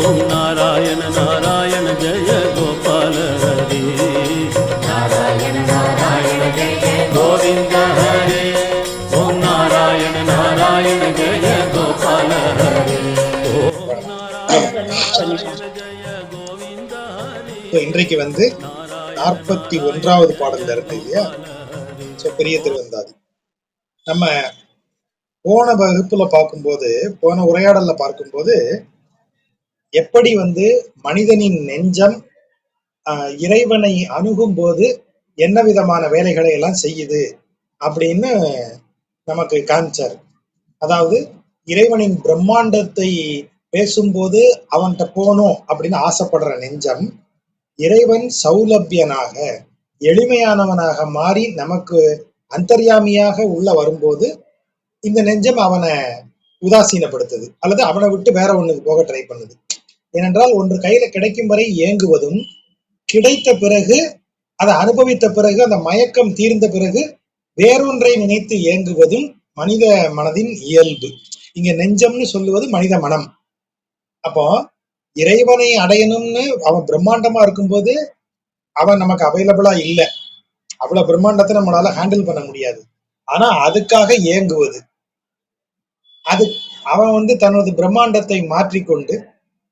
ஓம் நாராயண நாராயண ஜெய கோபால ஹரி. நாராயண நாராயண ஜெய கோவிந்த ஹரி. ஓம் நாராயண நாராயண ஜெய கோபால ஹரி. ஓம் நாராயண நாராயண ஜெய கோவிந்த ஹரி. இன்றைக்கு 41வது பாடல்ல இருக்கு இல்லையா? பெரிய திருவந்தாதி. நம்ம போன வகுப்புல பார்க்கும்போது, போன உரையாடல்ல பார்க்கும்போது, எப்படி மனிதனின் நெஞ்சம் இறைவனை அணுகும் போது என்ன விதமான வேலைகளை எல்லாம் செய்யுது அப்படின்னு நமக்கு காமிச்சார். அதாவது இறைவனின் பிரம்மாண்டத்தை பேசும்போது அவன்கிட்ட போகணும் அப்படின்னு ஆசைப்படுற நெஞ்சம், இறைவன் சௌலபியனாக எளிமையானவனாக மாறி நமக்கு அந்தர்யாமியாக உள்ள வரும்போது இந்த நெஞ்சம் அவனை உதாசீனப்படுத்துது, அல்லது அவனை விட்டு வேற ஒண்ணுக்கு போக ட்ரை பண்ணுது. ஏனென்றால் ஒன்று கையில கிடைக்கும் வரை ஏங்குவதும், கிடைத்த பிறகு அதை அனுபவித்த பிறகு அந்த மயக்கம் தீர்ந்த பிறகு வேறொன்றை நினைத்து ஏங்குவதும் மனித மனதின் இயல்பு. இங்க நெஞ்சம்னு சொல்லுவது மனித மனம். அப்போ இறைவனை அடையணும்னு அவன் பிரம்மாண்டமா இருக்கும்போது அவன் நமக்கு அவைலபிளா இல்லை. அவ்வளவு பிரம்மாண்டத்தை நம்மளால ஹேண்டில் பண்ண முடியாது. ஆனா அதுக்காக ஏங்குவது, அது அவன் தனது பிரம்மாண்டத்தை மாற்றிக்கொண்டு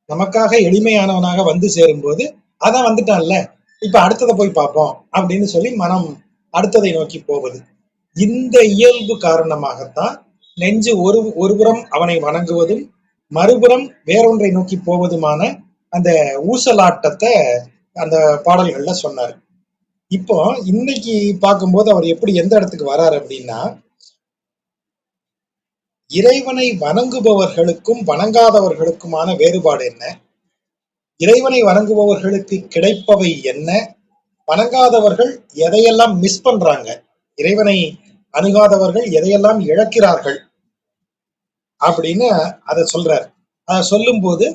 நமக்காக எளிமையானவனாக வந்து சேரும் போது அதான் வந்துட்டான்ல, இப்ப அடுத்ததை போய் பார்ப்போம் அப்படின்னு சொல்லி மனம் அடுத்ததை நோக்கி போவது. இந்த இயல்பு காரணமாகத்தான் நெஞ்சு ஒருபுறம் அவனை வணங்குவதும் மறுபுறம் வேறொன்றை நோக்கி போவதுமான அந்த ஊசலாட்டத்தை அந்த பாடல்கள்ல சொன்னார். இப்போ இன்னைக்கு பார்க்கும்போது அவர் எப்படி எந்த இடத்துக்கு வராரு அப்படின்னா, இறைவனை வணங்குபவர்களுக்கும் வணங்காதவர்களுக்குமான வேறுபாடு என்ன, இறைவனை வணங்குபவர்களுக்கு கிடைப்பவை என்ன, வணங்காதவர்கள் எதையெல்லாம் மிஸ் பண்றாங்க, இறைவனை அணுகாதவர்கள் எதையெல்லாம் இழக்கிறார்கள் அப்படின்னு அதை சொல்றார். அதை சொல்லும் போது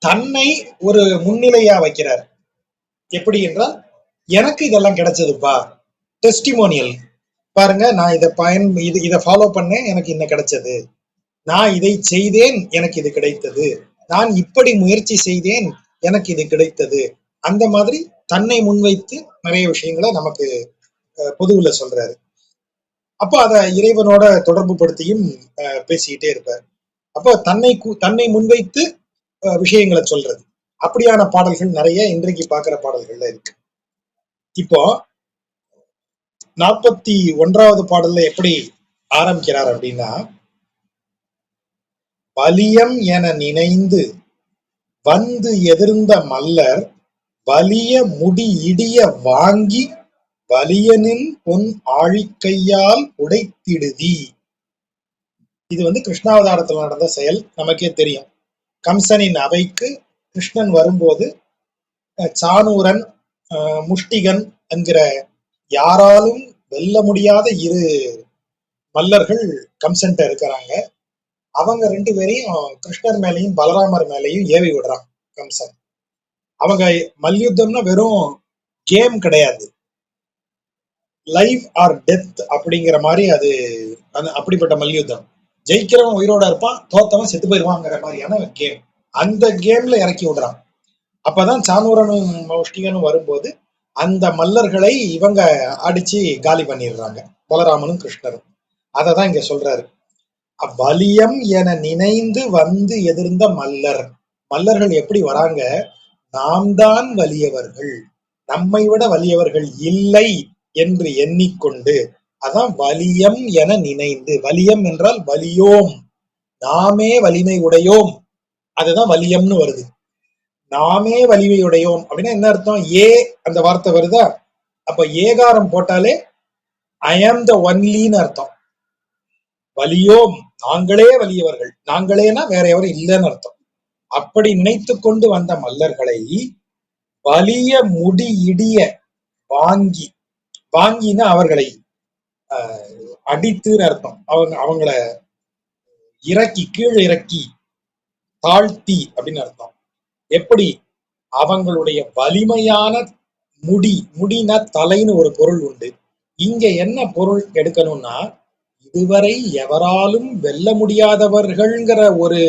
தன்னை ஒரு முன்னிலையா வைக்கிறார். எப்படி என்றால், எனக்கு இதெல்லாம் கிடைச்சதுப்பா, டெஸ்டிமோனியல் பாருங்க, நான் இதை ஃபாலோ பண்ணேன், எனக்கு இன்ன கிடைச்சது, நான் இதை செய்தேன், எனக்கு இது கிடைத்தது, நான் இப்படி முயற்சி செய்தேன், எனக்கு இது கிடைத்தது. அந்த மாதிரி தன்னை முன்வைத்து நிறைய விஷயங்களை நமக்கு பொதுவுல சொல்றாரு. அப்போ அதை இறைவனோட தொடர்பு படுத்தியும் பேசிக்கிட்டே இருப்பார். அப்போ தன்னை முன்வைத்து விஷயங்களை சொல்றது. அப்படியான பாடல்கள் நிறைய இன்றைக்கு பார்க்கிற பாடல்கள்ல இருக்கு. இப்போ 41வது பாடல்ல எப்படி ஆரம்பிக்கிறார் அப்படின்னா, வலியம் என நினைந்து வந்து எதிர்ந்த மல்லர் வலிய முடி இடிய வாங்கி வலியனின் பொன் ஆழிக்கையால் உடைத்திடுதி. இது கிருஷ்ணாவதாரத்தில் நடந்த செயல், நமக்கே தெரியும். கம்சனின் அவைக்கு கிருஷ்ணன் வரும்போது சானூரன், முஷ்டிகன் என்கிற யாராலும் வெல்ல முடியாத இரு மல்லர்கள் கம்சன்ட்ட இருக்கிறாங்க. அவங்க 2 பேரையும் கிருஷ்ணர் மேலையும் பலராமர் மேலையும் ஏவி விடுறான் கம்சன். அவங்க மல்யுத்தம்னா வெறும் கேம் கிடையாது, லைஃப் ஆர் டெத் அப்படிங்கிற மாதிரி. அது அப்படிப்பட்ட மல்யுத்தம். ஜெயிக்கிறவன் உயிரோட இருப்பான், தோத்தவன் செத்து போயிருவாங்கிற மாதிரியான கேம். அந்த கேம்ல இறக்கி விடுறான். அப்பதான் சானூரனும் முஷ்டிகனும் வரும்போது அந்த மல்லர்களை இவங்க அடிச்சு காலி பண்ணிடுறாங்க, பலராமனும் கிருஷ்ணரும். அததான் இங்க சொல்றாரு. வலியம் என நினைந்து வந்து எதிர்ந்த மல்லர். மல்லர்கள் எப்படி வராங்க, நாம் தான் வலியவர்கள், நம்மை விட வலியவர்கள் இல்லை என்று எண்ணிக்கொண்டு, அதான் வலியம் என நினைந்து. வலியம் என்றால் வலியோம், நாமே வலிமை உடையோம், அதுதான் வலியம்னு வருது. நாமே வலிமை உடையோம் அப்படின்னா என்ன அர்த்தம்? அந்த வார்த்தை வருதா, அப்ப ஏகாரம் போட்டாலே ஐ ஆம் த ஒன்லின்னு அர்த்தம். வலியோம், நாங்களே வலியவர்கள், நாங்களேனா வேற எவரும் இல்லைன்னு அர்த்தம். அப்படி நினைத்து கொண்டு வந்த மல்லர்களை வலிய முடி இடிய வாங்கி, வாங்கினா அவர்களை அடித்துன்னு அர்த்தம். அவங்கள இறக்கி, கீழே இறக்கி, தாழ்த்தி அப்படின்னு அர்த்தம். எப்படி? அவங்களுடைய வலிமையான முடினா தலைன்னு ஒரு பொருள் உண்டு. இங்க என்ன பொருள் எடுக்கணும்னா, இதுவரை எவராலும் வெல்ல முடியாதவர்கள்ங்கிற ஒரு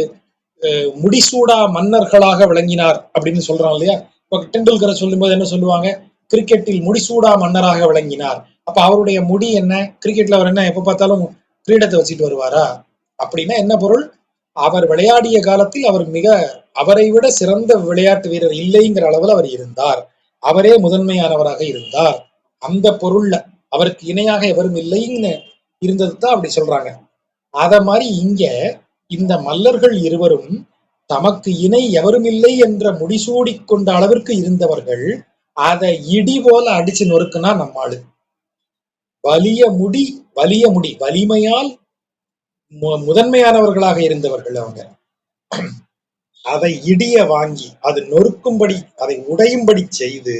முடிசூடா மன்னர்களாக விளங்கினார் அப்படின்னு சொல்றான் இல்லையா. இப்ப டெண்டுல்கரை சொல்லும்போது என்ன சொல்லுவாங்க, கிரிக்கெட்டில் முடிசூடா மன்னராக விளங்கினார். அப்ப அவருடைய முடி என்ன, கிரிக்கெட்ல அவர் என்ன எப்ப பார்த்தாலும் கிரீடத்தை வச்சுட்டு வருவாரா? அப்படின்னா என்ன பொருள், அவர் விளையாடிய காலத்தில் அவர் அவரை விட சிறந்த விளையாட்டு வீரர் இல்லைங்கிற அளவில் அவர் இருந்தார், அவரே முதன்மையானவராக இருந்தார். அந்த பொருள்ல அவருக்கு இணையாக எவரும் இல்லைன்னு இருந்தது தான் அப்படி சொல்றாங்க. அத மாதிரி இங்க இந்த மல்லர்கள் இருவரும் தமக்கு இணை எவரும் இல்லை என்ற முடிசூடி கொண்ட அளவிற்கு இருந்தவர்கள். அதை இடி போல அடிச்சு நொறுக்குனா நம்மாளு வலிய முடி வலிமையால் முதன்மையானவர்களாக இருந்தவர்கள் அவங்க. அதை இடிய வாங்கி அது நொறுக்கும்படி அதை உடையும்படி செய்து,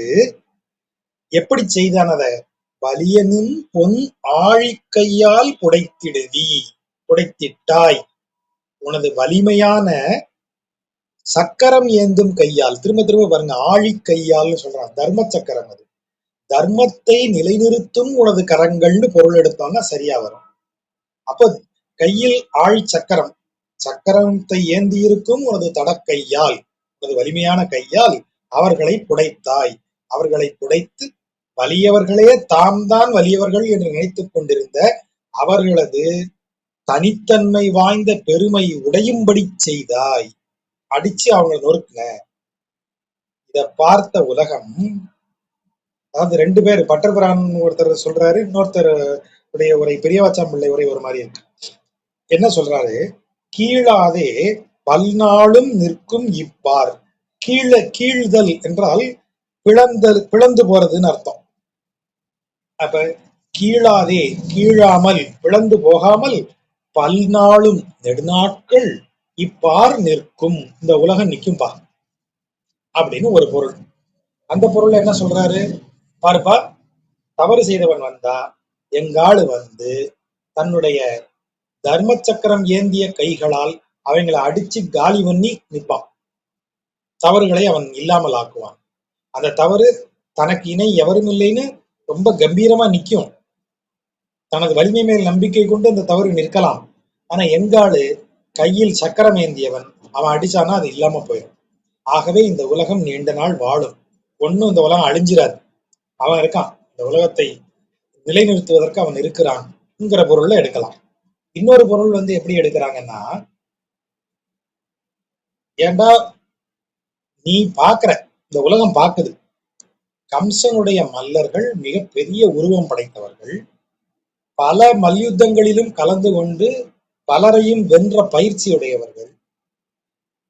எப்படி செய்தான் அதை, வலியனும் பொன் ஆழிக்கையால் புடைத்திட்டாய், உனது வலிமையான சக்கரம் ஏந்தும் கையால். திரும்ப திரும்ப பாருங்க, ஆழிக்கையால்னு சொல்றான், தர்ம சக்கரம், அது தர்மத்தை நிலைநிறுத்தும் உனது கரங்கள்னு பொருள் எடுத்தோம்னா சரியா வரும். அப்போ கையில் ஆழி சக்கரம், சக்கரத்தை ஏந்தி இருக்கும் உனது தடக்கையால், உனது வலிமையான கையால் அவர்களை புடைத்தாய். அவர்களை புடைத்து வலியவர்களே தாம் தான் வலியவர்கள் என்று நினைத்துக் கொண்டிருந்த அவர்களது தனித்தன்மை வாய்ந்த பெருமை உடையும்படி செய்தாய், அடிச்சு அவங்க நொறுக்குன. இத பார்த்த உலகம், அதாவது ரெண்டு பேர், பட்டர்பிரான் ஒருத்தர் சொல்றாரு, இன்னொருத்தர் உடைய உரை பெரியவாச்சான் பிள்ளை உரை ஒரு மாதிரி இருக்கு. என்ன சொல்றாரு, கீழாதே பல்நாளும் நிற்கும் இப்பார். கீழ்தல் என்றால் பிளந்து போறதுன்னு அர்த்தம். அப்ப கீழாதே, கீழாமல், பிளந்து போகாமல், பல்நாளும் நெடுநாட்கள் இப்பார் நிற்கும், இந்த உலகம் நிற்கும்பா அப்படின்னு ஒரு பொருள். அந்த பொருள் என்ன சொல்றாரு பாருப்பா, தவறு செய்தவன் வந்தா எங்காளு வந்து தன்னுடைய தர்ம சக்கரம் ஏந்திய கைகளால் அவங்களை அடிச்சு காலி பண்ணி நிற்பான், தவறுகளை அவன் இல்லாமல் ஆக்குவான். அந்த தவறு தனக்கு இணை எவரும் இல்லைன்னு ரொம்ப கம்பீரமா நிற்கும், தனது வலிமை மேல் நம்பிக்கை கொண்டு அந்த தவறு நிற்கலாம். ஆனா எங்காளு கையில் சக்கரம் ஏந்தியவன், அவன் அடிச்சானா அது இல்லாம போயிடும். ஆகவே இந்த உலகம் நீண்ட நாள் வாழும், ஒன்னும் இந்த உலகம் அழிஞ்சிராது, அவன் இருக்கான், இந்த உலகத்தை நிலைநிறுத்துவதற்கு அவன் இருக்கிறான்ங்கிற பொருள்ல எடுக்கலாம். இன்னொரு பொருள் வந்து எப்படி எடுக்கிறாங்கன்னா, ஏண்டா நீ பாக்குற, இந்த உலகம் பாக்குது, கம்சனுடைய மல்லர்கள் மிக பெரிய உருவம் படைத்தவர்கள், பல மல்யுத்தங்களிலும் கலந்து கொண்டு பலரையும் வென்ற பயிற்சியுடையவர்கள்.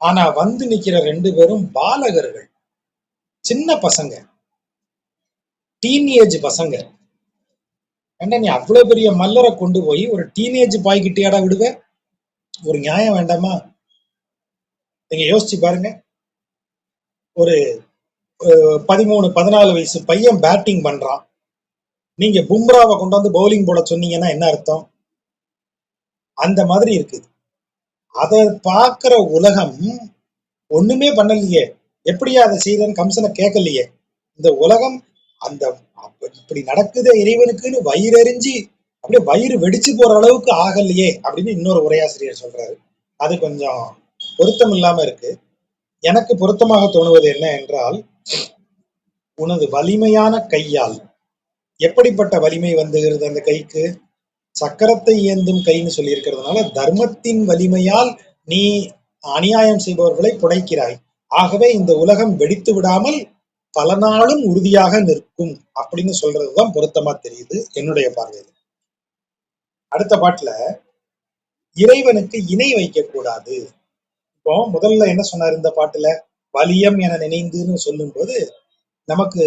ஆனா வந்து நிக்கிற ரெண்டு பேரும் பாலகர்கள், சின்ன பசங்க, டீனேஜ் பசங்க. ஏண்டா நீ அவ்வளவு பெரிய மல்லரை கொண்டு போய் ஒரு டீனேஜ் பாய்கிட்டியாடா விடுவ? ஒரு நியாயம் வேண்டாமா? நீங்க யோசிச்சு பாருங்க, ஒரு 13-14 வயசு பையன் பேட்டிங் பண்றான், நீங்க பும்ராவை கொண்டாந்து பவுலிங் போட சொன்னீங்கன்னா என்ன அர்த்தம்? அந்த மாதிரி இருக்குது. அதை பார்க்கிற உலகம் ஒண்ணுமே பண்ணலையே, எப்படியா அதை செய்தன்னு கம்சனை கேட்கலையே. இந்த உலகம் அந்த இப்படி நடக்குதே இறைவனுக்குன்னு வயிறறிஞ்சு அப்படியே வயிறு வெடிச்சு போற அளவுக்கு ஆகலையே அப்படின்னு இன்னொரு உரையாசிரியர் சொல்றாரு. அது கொஞ்சம் பொருத்தம் இல்லாம இருக்கு. எனக்கு பொருத்தமாக தோணுவது என்ன என்றால், உனது வலிமையான கையால், எப்படிப்பட்ட வலிமை வந்துகிறது அந்த கைக்கு, சக்கரத்தை ஏந்தும் கைன்னு சொல்லி இருக்கிறதுனால தர்மத்தின் வலிமையால் நீ அநியாயம் செய்பவர்களை புடைக்கிறாய். ஆகவே இந்த உலகம் வெடித்து விடாமல் பல நாளும் உறுதியாக நிற்கும் அப்படின்னு சொல்றதுதான் பொருத்தமா தெரியுது என்னுடைய பார்வையில். அடுத்த பாட்டுல இறைவனுக்கு இணை வைக்க கூடாது. இப்போ முதல்ல என்ன சொன்னார் இந்த பாட்டுல, வலியம் என நினைந்துன்னு சொல்லும் போது நமக்கு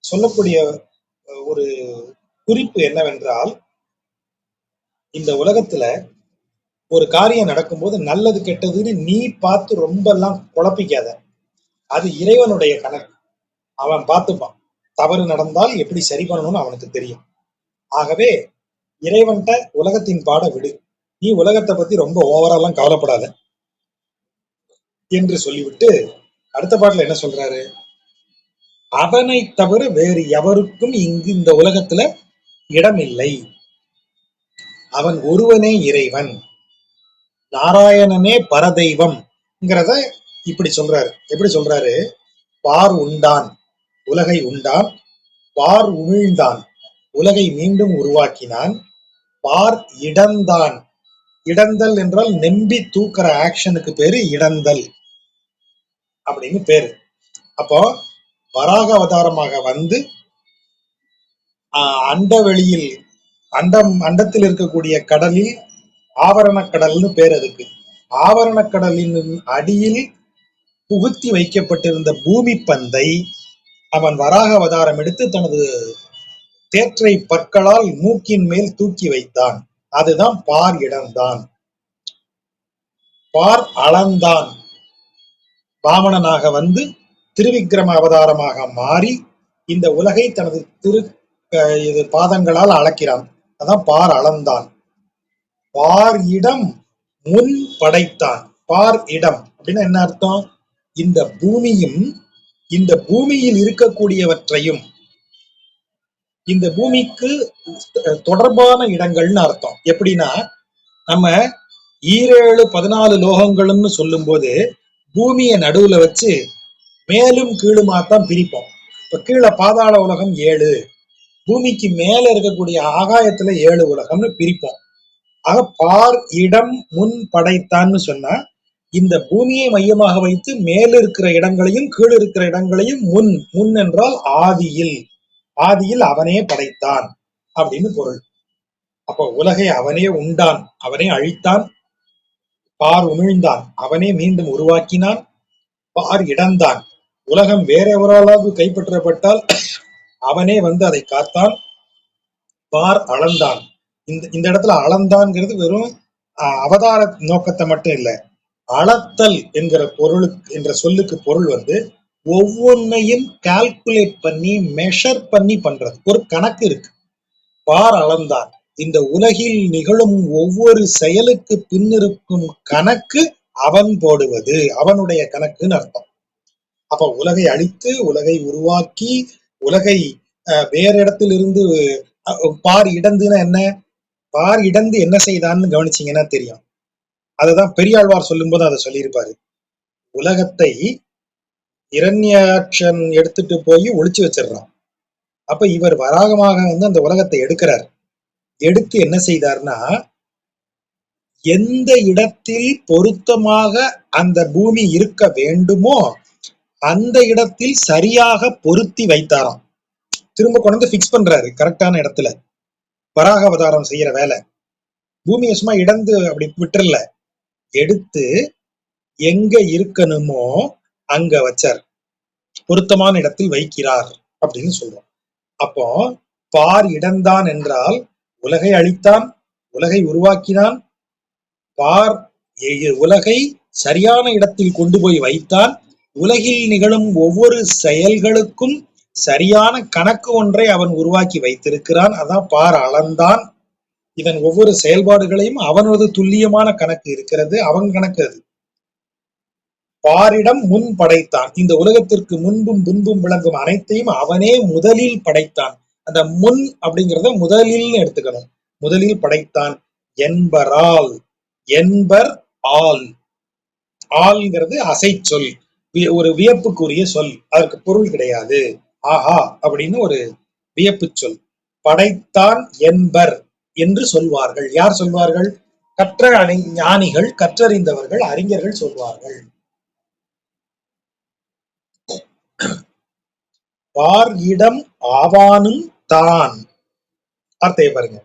சொல்லக்கூடிய ஒரு குறிப்பு என்னவென்றால், இந்த உலகத்துல ஒரு காரியம் நடக்கும்போது நல்லது கெட்டதுன்னு நீ பார்த்து ரொம்ப எல்லாம் குழப்பிக்காத, அது இறைவனுடைய கணக்கு, அவன் பார்த்துப்பான். தவறு நடந்தால் எப்படி சரி பண்ணணும்னு அவனுக்கு தெரியும். ஆகவே இறைவன்கிட்ட உலகத்தின் பாட விடு, நீ உலகத்தை பத்தி ரொம்ப ஓவராலாம் கவலைப்படாத என்று சொல்லிவிட்டு அடுத்த பாட்டுல என்ன சொல்றாரு, அவனை தவிர வேறு எவருக்கும் இங்கு இந்த உலகத்துல இடமில்லை, அவன் ஒருவனே இறைவன், நாராயணனே பரதெய்வம் இப்படி சொல்றாரு. எப்படி சொல்றாரு? பார் உண்டான், உலகை உண்டான். பார் உமிழ்ந்தான், உலகை மீண்டும் உருவாக்கினான். பார் இடந்தான், இடந்தல் என்றால் நெம்பி தூக்குற ஆக்ஷனுக்கு பேரு இடந்தல் அப்படின்னு பேரு. அப்போ வராக அவதாரமாக வந்து அண்டவெளியில் அண்டத்தில் இருக்கக்கூடிய கடலில் ஆவரண கடல்னு பேர் அதுக்கு. ஆவரண கடலின் அடியில் புகுத்தி வைக்கப்பட்டிருந்த பூமி பந்தை அவன் வராக அவதாரம் எடுத்து தனது தேற்றை பற்களால் மூக்கின் மேல் தூக்கி வைத்தான். அதுதான் பார் இடம்தான். பார் அளந்தான், வாமனனாக வந்து திருவிக்கிரம அவதாரமாக மாறி இந்த உலகை தனது இது பாதங்களால் அளக்கிறான். அதான் பார் அளந்தான். பார் இடம் முன் படைத்தான். பார் இடம் அப்படின்னா என்ன அர்த்தம்? இந்த பூமியும் இந்த பூமியில் இருக்கக்கூடியவற்றையும், இந்த பூமிக்கு தொடர்பான இடங்கள்னு அர்த்தம். எப்படின்னா, நம்ம 14 லோகங்கள்னு சொல்லும் போது பூமியை நடுவுல வச்சு மேலும் கீழுமாத்தான் பிரிப்போம். இப்ப கீழே பாதாள உலகம் 7, பூமிக்கு மேல இருக்கக்கூடிய ஆகாயத்துல 7 உலகம்னு பிரிப்போம். ஆக பார் இடம் முன் படைத்தான்னு சொன்னா, இந்த பூமியை மையமாக வைத்து மேல் இருக்கிற இடங்களையும் கீழ் இருக்கிற இடங்களையும் முன் என்றால் ஆதியில் அவனே படைத்தான் அப்படின்னு பொருள். அப்ப உலகை அவனே உண்டான், அவனே அழித்தான். பார் உமிழ்ந்தான், அவனே மீண்டும் உருவாக்கினான். பார் இடந்தான், உலகம் வேற எவராலாவது கைப்பற்றப்பட்டால் அவனே வந்து அதை காத்தான். பார் அளந்தான், இந்த இடத்துல அளந்தான்ங்கிறது வெறும் அவதார நோக்கத்தை மட்டும் இல்லை, அளத்தல் என்கிற பொருளுக்கு என்ற சொல்லுக்கு பொருள் வந்து ஒவ்வொன்னையும் கால்குலேட் பண்ணி மெஷர் பண்ணி பண்றது. ஒரு கணக்கு இருக்கு. பார் அளந்தான், இந்த உலகில் நிகழும் ஒவ்வொரு செயலுக்கு பின்னிருக்கும் கணக்கு அவன் போடுவது, அவனுடைய கணக்குன்னு அர்த்தம். அப்ப உலகை அழித்து உலகை உருவாக்கி உலகை வேற இடத்துல இருந்து பார் இடந்துன்னா என்ன? பார் இடந்து என்ன செய்தான்னு கவனிச்சீங்கன்னா தெரியும். அதுதான் பெரியாழ்வார் சொல்லும் போது அதை சொல்லியிருப்பாரு. உலகத்தை இரண்யாட்சன் எடுத்துட்டு போய் ஒளிச்சு வச்சிடறான். அப்ப இவர் வராகமாக வந்து அந்த உலகத்தை எடுக்கிறார். எடுத்து என்ன செய்தார்னா, எந்த இடத்தில் பொருத்தமாக அந்த பூமி இருக்க வேண்டுமோ அந்த இடத்தில் சரியாக பொருத்தி வைத்தாராம். திரும்ப கொண்டு பிக்ஸ் பண்றாரு கரெக்டான இடத்துல. வராக அவதாரம் செய்யற வேலை. பூமியை சும்மா இடந்து அப்படி விட்டுறல, எடுத்து எங்க இருக்கணுமோ அங்க வச்சார், பொருத்தமான இடத்தில் வைக்கிறார் அப்படின்னு சொல்றோம். அப்போ பார் இடந்தான் என்றால் உலகை அழித்தான், உலகை உருவாக்கினான். பார் உலகை சரியான இடத்தில் கொண்டு போய் வைத்தான். உலகில் நிகழும் ஒவ்வொரு செயல்களுக்கும் சரியான கணக்கு ஒன்றை அவன் உருவாக்கி வைத்திருக்கிறான். அதான் பார் அளந்தான். இதன் ஒவ்வொரு செயல்பாடுகளையும் அவனது துல்லியமான கணக்கு இருக்கிறது, அவன் கணக்கு அது. பாரிடம் முன் படைத்தான், இந்த உலகத்திற்கு முன்பும் பின்பும் விளங்கும் அனைத்தையும் அவனே முதலில் படைத்தான். அந்த முன் அப்படிங்கிறத முதலில் எடுத்துக்கணும். முதலில் படைத்தான். என்பரால், என்பர் ஆல், ஆள்ங்கிறது அசை சொல், ஒரு வியப்புக்குரிய சொல், அதற்கு பொருள் கிடையாது. ஆஹா அப்படின்னு ஒரு வியப்பு சொல். படைத்தான் என்பர் என்று சொல்வார்கள். யார் சொல்வார்கள்? கற்ற ஞானிகள், கற்றறிந்தவர்கள், அறிஞர்கள் சொல்வார்கள். பார் இடம் ஆவானும் தான், வார்த்தையை பாருங்க.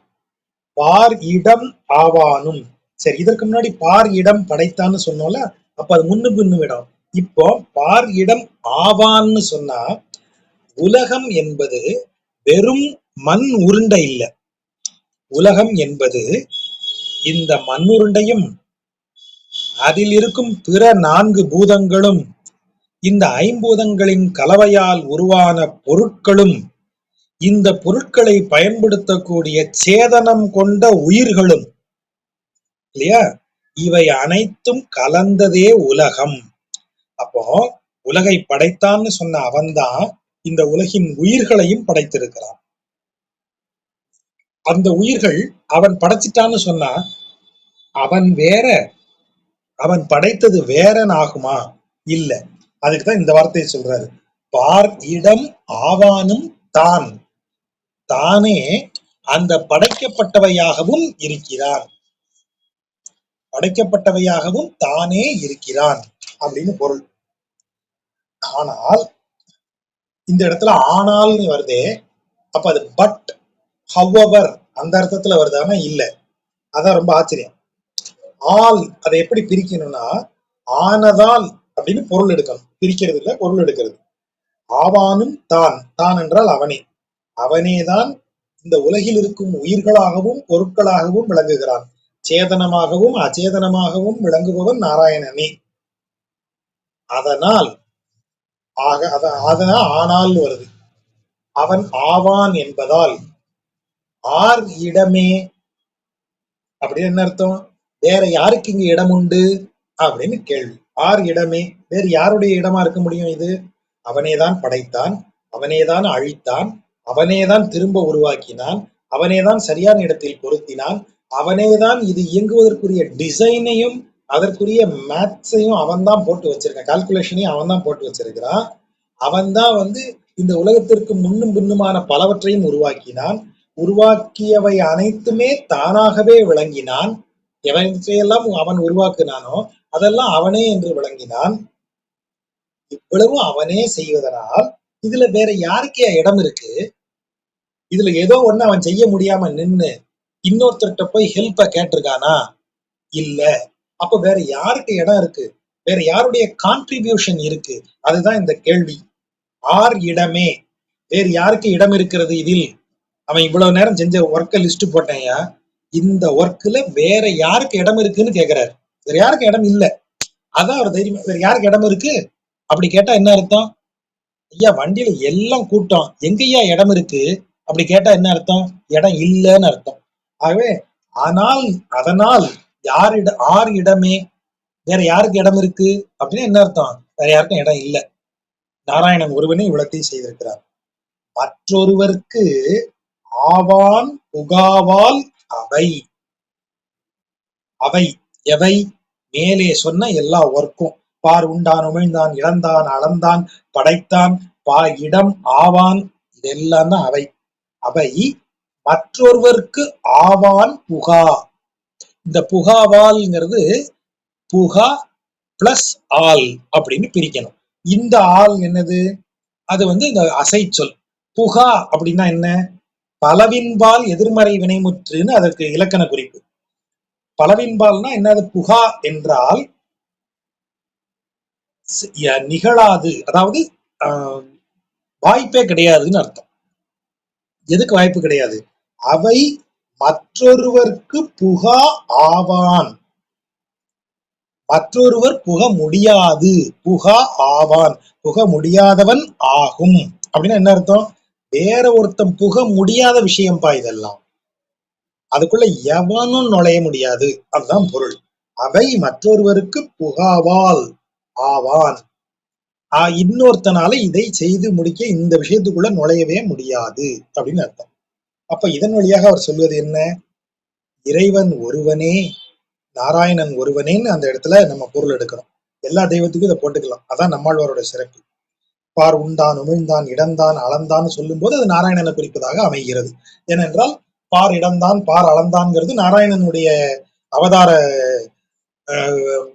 பார் இடம் ஆவானும். சரி, இதற்கு முன்னாடி பார் இடம் படைத்தான்னு சொன்னோம்ல, அப்ப அது முன்னு பின்னு விடும். இப்போ பார் இடம் ஆவான்னு சொன்னா, உலகம் என்பது வெறும் மண் உருண்டை இல்லை. உலகம் என்பது இந்த மண்ணுருண்டையும் அதில் இருக்கும் பிற 4 பூதங்களும் இந்த 5 பூதங்களின் கலவையால் உருவான பொருட்களும் இந்த பொருட்களை பயன்படுத்தக்கூடிய சேதனம் கொண்ட உயிர்களும் இல்லையா, இவை அனைத்தும் கலந்ததே உலகம். அப்போ உலகை படைத்தான்னு சொன்ன அவன்தான் இந்த உலகின் உயிர்களையும் படைத்திருக்கிறான். அந்த உயிர்கள் அவன் படைச்சிட்டான்னு சொன்னா அவன் வேற, அவன் படைத்தது வேறன் ஆகுமா? இல்ல. அதுக்குதான் இந்த வார்த்தையை சொல்றாரு. பார் இடம் ஆவானும் தான். தானே அந்த படைக்கப்பட்டவையாகவும் இருக்கிறான். படைக்கப்பட்டவையாகவும் தானே இருக்கிறான் அப்படின்னு பொருள். ஆனால் இந்த இடத்துல ஆனால்னு வருதே, அப்ப அது பட் ஹவ்வவர் அந்த அர்த்தத்துல வருதானா? இல்ல. அதான் ரொம்ப ஆச்சரியம். ஆல் அதை எப்படி பிரிக்கணும்னா, ஆனதால் அப்படின்னு பொருள் எடுக்கணும். பிரிக்கிறது இல்ல, பொருள் எடுக்கிறது. ஆவானும் தான். தான் என்றால் அவனே. அவனேதான் இந்த உலகில் இருக்கும் உயிர்களாகவும் பொருட்களாகவும் விளங்குகிறான். சேதனமாகவும் அச்சேதனமாகவும் விளங்குபவன் நாராயணனே. அதனால் அதனால் ஆனால் வருது. அவன் ஆவான் என்பதால் ஆர் இடமே அப்படின்னு என்ன அர்த்தம்? வேற யாருக்கு இங்க இடம் உண்டு அப்படின்னு கேள்வி. ஆர் இடமே, வேறு யாருடைய இடமா இருக்க முடியும் இது? அவனேதான் படைத்தான், அவனேதான் அழித்தான், அவனேதான் திரும்ப உருவாக்கினான், அவனேதான் சரியான இடத்தில் பொருத்தினான், அவனேதான் இது இயங்குவதற்குரிய டிசைனையும் அதற்குரிய மேத்ஸையும் அவன் தான் போட்டு வச்சிருக்கான், கால்குலேஷனையும் அவன் தான் போட்டு வச்சிருக்கிறான். அவன் தான் இந்த உலகத்திற்கு முன்னும் பின்னுமான பலவற்றையும் உருவாக்கினான். உருவாக்கியவை அனைத்துமே தானாகவே விளங்கினான். எவற்றையெல்லாம் அவன் உருவாக்கினானோ அதெல்லாம் அவனே என்று விளங்கினான். இவ்வளவு அவனே செய்வதனால் இதுல வேற யாருக்கே இடம் இருக்கு? இதுல ஏதோ ஒண்ணு அவன் செய்ய முடியாம நின்னு இன்னொருத்தர்கிட்ட போய் ஹெல்ப்ப கேட்டிருக்கானா? இல்ல. அப்ப வேற யாருக்கு இடம் இருக்கு? வேற யாருடைய கான்ட்ரிபியூஷன் இருக்கு? அதுதான் இந்த கேள்வி. ஆர் இடமே, வேறு யாருக்கு இடம் இருக்கிறது இதில்? அவன் இவ்வளவு நேரம் செஞ்ச ஒர்க்க லிஸ்ட் போட்டேன்யா, இந்த ஒர்க்ல வேற யாருக்கு இடம் இருக்குன்னு கேக்குறாரு. வேற யாருக்கு இடம் இல்ல. அதான் ஒரு தைரியம். வேற யாருக்கு இடம் இருக்கு அப்படி கேட்டா என்ன அர்த்தம்? ஐயா வண்டியில எல்லாம் கூட்டம், எங்கய்யா இடம் இருக்கு அப்படி கேட்டா என்ன அர்த்தம்? இடம் இல்லைன்னு அர்த்தம். ஆகவே ஆனால் அதனால் ஆர் இடமே, வேற யாருக்கு இடம் இருக்கு அப்படின்னு என்ன அர்த்தம்? வேற யாருக்கும் இடம் இல்லை. நாராயணன் ஒருவனே இவ்வளத்தையும் செய்திருக்கிறார். மற்றொருவருக்கு ஆவான் புகாவால் அவை. அவை எவை? மேலே சொன்ன எல்லா ஒர்க்கும். பார் உண்டான் உமிழ்ந்தான் இழந்தான் அளந்தான் படைத்தான் இடம் ஆவான், இதெல்லாம் தான் அவை. அவை மற்றொருவருக்கு ஆவான் புகா. இந்த புகாவால்ங்கிறது புகா பிளஸ் ஆல் அப்படின்னு பிரிக்கணும். இந்த ஆல் என்னது? அது இந்த அசை சொல். புகா அப்படின்னா என்ன? பலவின்பால் எதிர்மறை வினைமுற்றுன்னு அதற்கு இலக்கண குறிப்பு. பலவின்பால்னா என்னது? புகா என்றால் நிகழாது, அதாவது வாய்ப்பே கிடையாதுன்னு அர்த்தம். எதுக்கு வாய்ப்பு கிடையாது? அவை மற்றொருவருக்கு புகா ஆவான். மற்றொருவர் புக முடியாது, புகா ஆவான், புக முடியாதவன் ஆகும். அப்படின்னா என்ன அர்த்தம்? வேற ஒருத்தன் புக முடியாத விஷயம்பா இதெல்லாம். அதுக்குள்ள எவனும் நுழைய முடியாது, அதுதான் பொருள். அவை மற்றொருவருக்கு புகாவால் ஆவான். இன்னொருத்தனால இதை செய்து முடிக்க இந்த விஷயத்துக்குள்ள நுழையவே முடியாது அப்படின்னு அர்த்தம். அப்ப இதன் வழியாக அவர் சொல்வது என்ன? இறைவன் ஒருவனே, நாராயணன் ஒருவனேன்னு அந்த இடத்துல நம்ம பொருள் எடுக்கணும். எல்லா தெய்வத்துக்கும் இதை போட்டுக்கலாம். அதான் நம்மாழ்வாரோட சிறப்பு. பார் உண்டான் உமிழ்ந்தான் இடந்தான் அளந்தான் சொல்லும் போது அது நாராயணனை குறிப்பதாக அமைகிறது. ஏனென்றால் பார் இடம்தான் பார் அளந்தான்ங்கிறது நாராயணனுடைய அவதார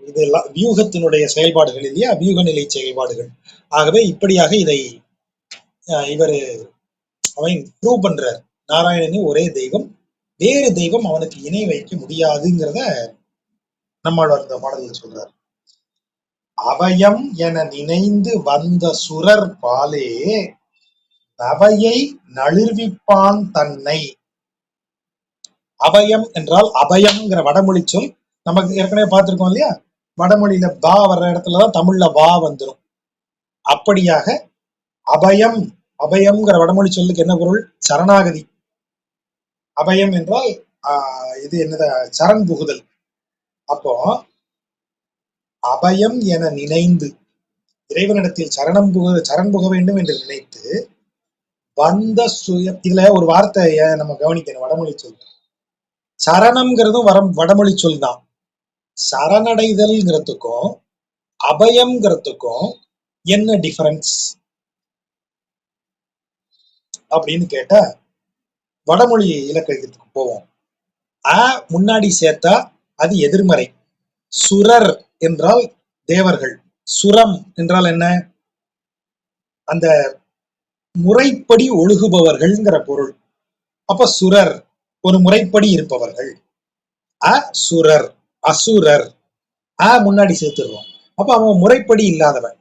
இதெல்லாம் வியூகத்தினுடைய செயல்பாடுகள் இல்லையா, வியூக நிலை செயல்பாடுகள். ஆகவே இப்படியாக இதை இவர் அவன் ப்ரூவ் பண்றார். நாராயணனே ஒரே தெய்வம், வேறு தெய்வம் அவனுக்கு இணை வைக்க முடியாதுங்கிறத நம்மளோட இந்த பாடல்ல சொல்றார். அவயம் என நினைந்து வந்த சுரர் பாலே நவையை நளிர்விப்பான் தன்னை. அபயம் என்றால் அபயம்ங்கிற வடமொழி சொல் நமக்கு ஏற்கனவே பார்த்திருக்கோம் இல்லையா? வடமொழியில பா வர்ற இடத்துலதான் தமிழ்ல வா வந்துடும். அப்படியாக அபயம், அபயம்ங்கிற வடமொழி சொல்லுக்கு என்ன பொருள்? சரணாகதி. அபயம் என்றால் இது என்னது? சரண் புகுதல். அப்போ அபயம் என நினைந்து இறைவனிடத்தில் சரண் புக வேண்டும் என்று நினைத்து வந்த சுயம். இதுல ஒரு வார்த்தைய நம்ம கவனிக்கணும். வடமொழி சொல் சரணம்ங்கிறதும் வடமொழி சொல் தான். சரணடைதல்ங்கிறதுக்கும் அபயம்ங்கிறதுக்கும் என்ன டிஃபரன்ஸ் அப்படின்னு கேட்டா வடமொழி இலக்கியத்துக்கு போவோம். முன்னாடி சேர்த்தா அது எதிர்மறை. சுரர் என்றால் தேவர்கள், சுரம் என்றால் என்ன, அந்த முறைப்படி ஒழுகுபவர்கள்ங்கிற பொருள். அப்ப சுரர் ஒரு முறைப்படி இருப்பவர்கள். அசுரர் அசுரர் முன்னாடி சேர்த்துடுறோம். அப்ப அவன் முறைப்படி இல்லாதவன்.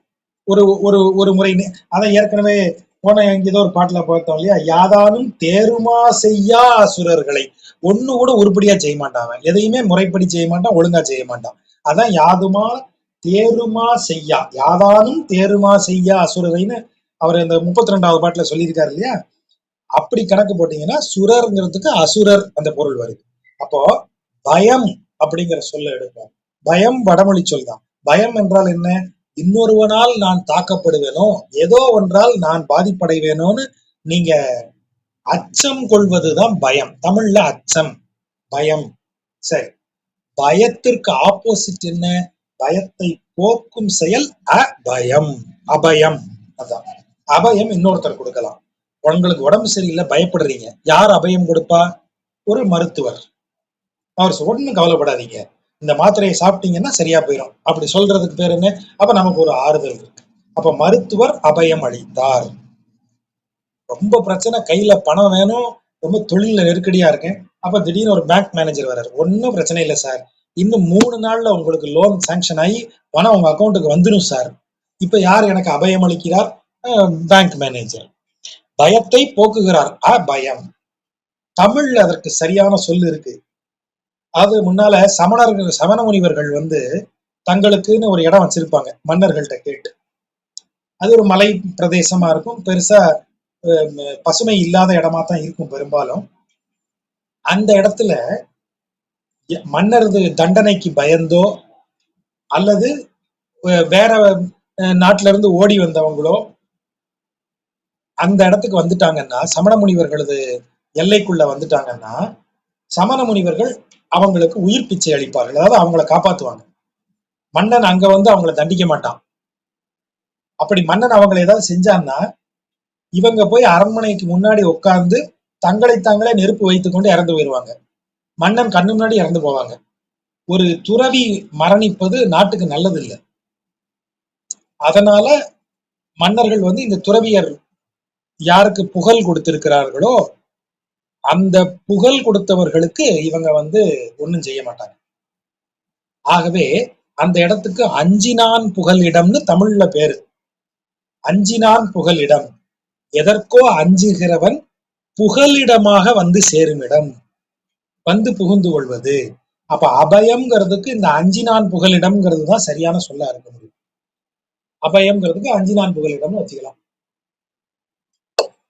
ஒரு ஒரு ஒரு முறை அதை ஏற்கனவே போன ஏதோ ஒரு பாட்டுல பார்த்தோம் இல்லையா, யாதானும் தேருமா செய்யா அசுரர்களை. ஒண்ணு கூட உருப்படியா செய்ய மாட்டான், எதையுமே முறைப்படி செய்ய மாட்டான், ஒழுங்கா செய்ய மாட்டான். அதான் யாதுமா தேருமா செய்யா, யாதானும் தேருமா செய்யா அசுரரைன்னு அவர் இந்த 32வது பாட்டுல சொல்லியிருக்காரு இல்லையா. அப்படி கணக்கு போட்டீங்கன்னா சுரர்ங்கிறதுக்கு அசுரர் அந்த பொருள் வருது. அப்போ பயம் அப்படிங்கிற சொல்ல எடுப்போம். பயம் வடமொழி சொல் தான். பயம் என்றால் என்ன, இன்னொருவனால் நான் தாக்கப்படுவேனோ, ஏதோ ஒன்றால் நான் பாதிப்படைவேனோன்னு நீங்க அச்சம் கொள்வதுதான் பயம். தமிழ்ல அச்சம், பயம். சரி, பயத்திற்கு ஆப்போசிட் என்ன, பயத்தை போக்கும் செயல் அபயம். அபயம் அதான். அபயம் இன்னொருத்தர் கொடுக்கலாம். உங்களுக்கு உடம்பு சரியில்லை, பயப்படுறீங்க, யார் அபயம் கொடுப்பா, ஒரு மருத்துவர். அவர் ஒன்னும் கவலைப்படாதீங்க, இந்த மாத்திரையை சாப்பிட்டீங்கன்னா சரியா போயிடும், அப்படி சொல்றதுக்கு பேர் என்ன, அப்ப நமக்கு ஒரு ஆறுதல் இருக்கு. அப்ப மருத்துவர் அபயம் அளித்தார். ரொம்ப பிரச்சனை, கையில பணம் வேணும், ரொம்ப தொழில நெருக்கடியா இருக்கேன். அப்ப திடீர்னு ஒரு பேங்க் மேனேஜர் வர்றாரு, ஒன்னும் பிரச்சனை இல்லை சார், இன்னும் 3 நாள்ல உங்களுக்கு லோன் சாங்ஷன் ஆகி பணம் உங்க அக்கௌண்ட்டுக்கு வந்துடும் சார். இப்ப யார் எனக்கு அபயம் அளிக்கிறார், பேங்க் மேனேஜர். பயத்தை போக்குகிறார், பயம். தமிழ்ல அதற்கு சரியான சொல் இருக்கு. அது முன்னால சமண முனிவர்கள் தங்களுக்குன்னு ஒரு இடம் வச்சிருப்பாங்க மன்னர்கள்ட்ட கேட்டு. அது ஒரு மலை பிரதேசமா இருக்கும், பெருசா பசுமை இல்லாத இடமா தான் இருக்கும் பெரும்பாலும். அந்த இடத்துல மன்னரது தண்டனைக்கு பயந்தோ அல்லது வேற நாட்டில இருந்து ஓடி வந்தவங்களோ அந்த இடத்துக்கு வந்துட்டாங்கன்னா, சமண முனிவர்களது எல்லைக்குள்ள வந்துட்டாங்கன்னா, சமண முனிவர்கள் அவங்களுக்கு உயிர் பிச்சை அளிப்பார்கள், அதாவது அவங்கள காப்பாத்துவாங்க. மன்னன் அங்க அவங்கள தண்டிக்க மாட்டான். அப்படி மன்னன் அவங்களை ஏதாவது செஞ்சான்னா, இவங்க போய் அரண்மனைக்கு முன்னாடி உட்கார்ந்து தங்களை தாங்களே நெருப்பு வைத்துக் கொண்டு இறந்து போயிடுவாங்க. மன்னன் கண்ணு முன்னாடி இறந்து போவாங்க. ஒரு துறவி மரணிப்பது நாட்டுக்கு நல்லது இல்லை. அதனால மன்னர்கள் இந்த துறவியர் யாருக்கு புகழ் கொடுத்திருக்கிறார்களோ அந்த புகழ் கொடுத்தவர்களுக்கு இவங்க ஒண்ணும் செய்ய மாட்டாங்க. ஆகவே அந்த இடத்துக்கு அஞ்சினான் புகலிடம்னு தமிழ்ல பேரு. அஞ்சினான் புகலிடம், எதற்கோ அஞ்சுகிறவன் புகலிடமாக சேரும் இடம், புகுந்து கொள்வது. அப்ப அபயம்ங்கிறதுக்கு இந்த அஞ்சினான் புகலிடம்ங்கிறது தான் சரியான சொல்ல இருக்க முடியும். அபயம்ங்கிறதுக்கு அஞ்சினான் புகலிடம்னு வச்சுக்கலாம்.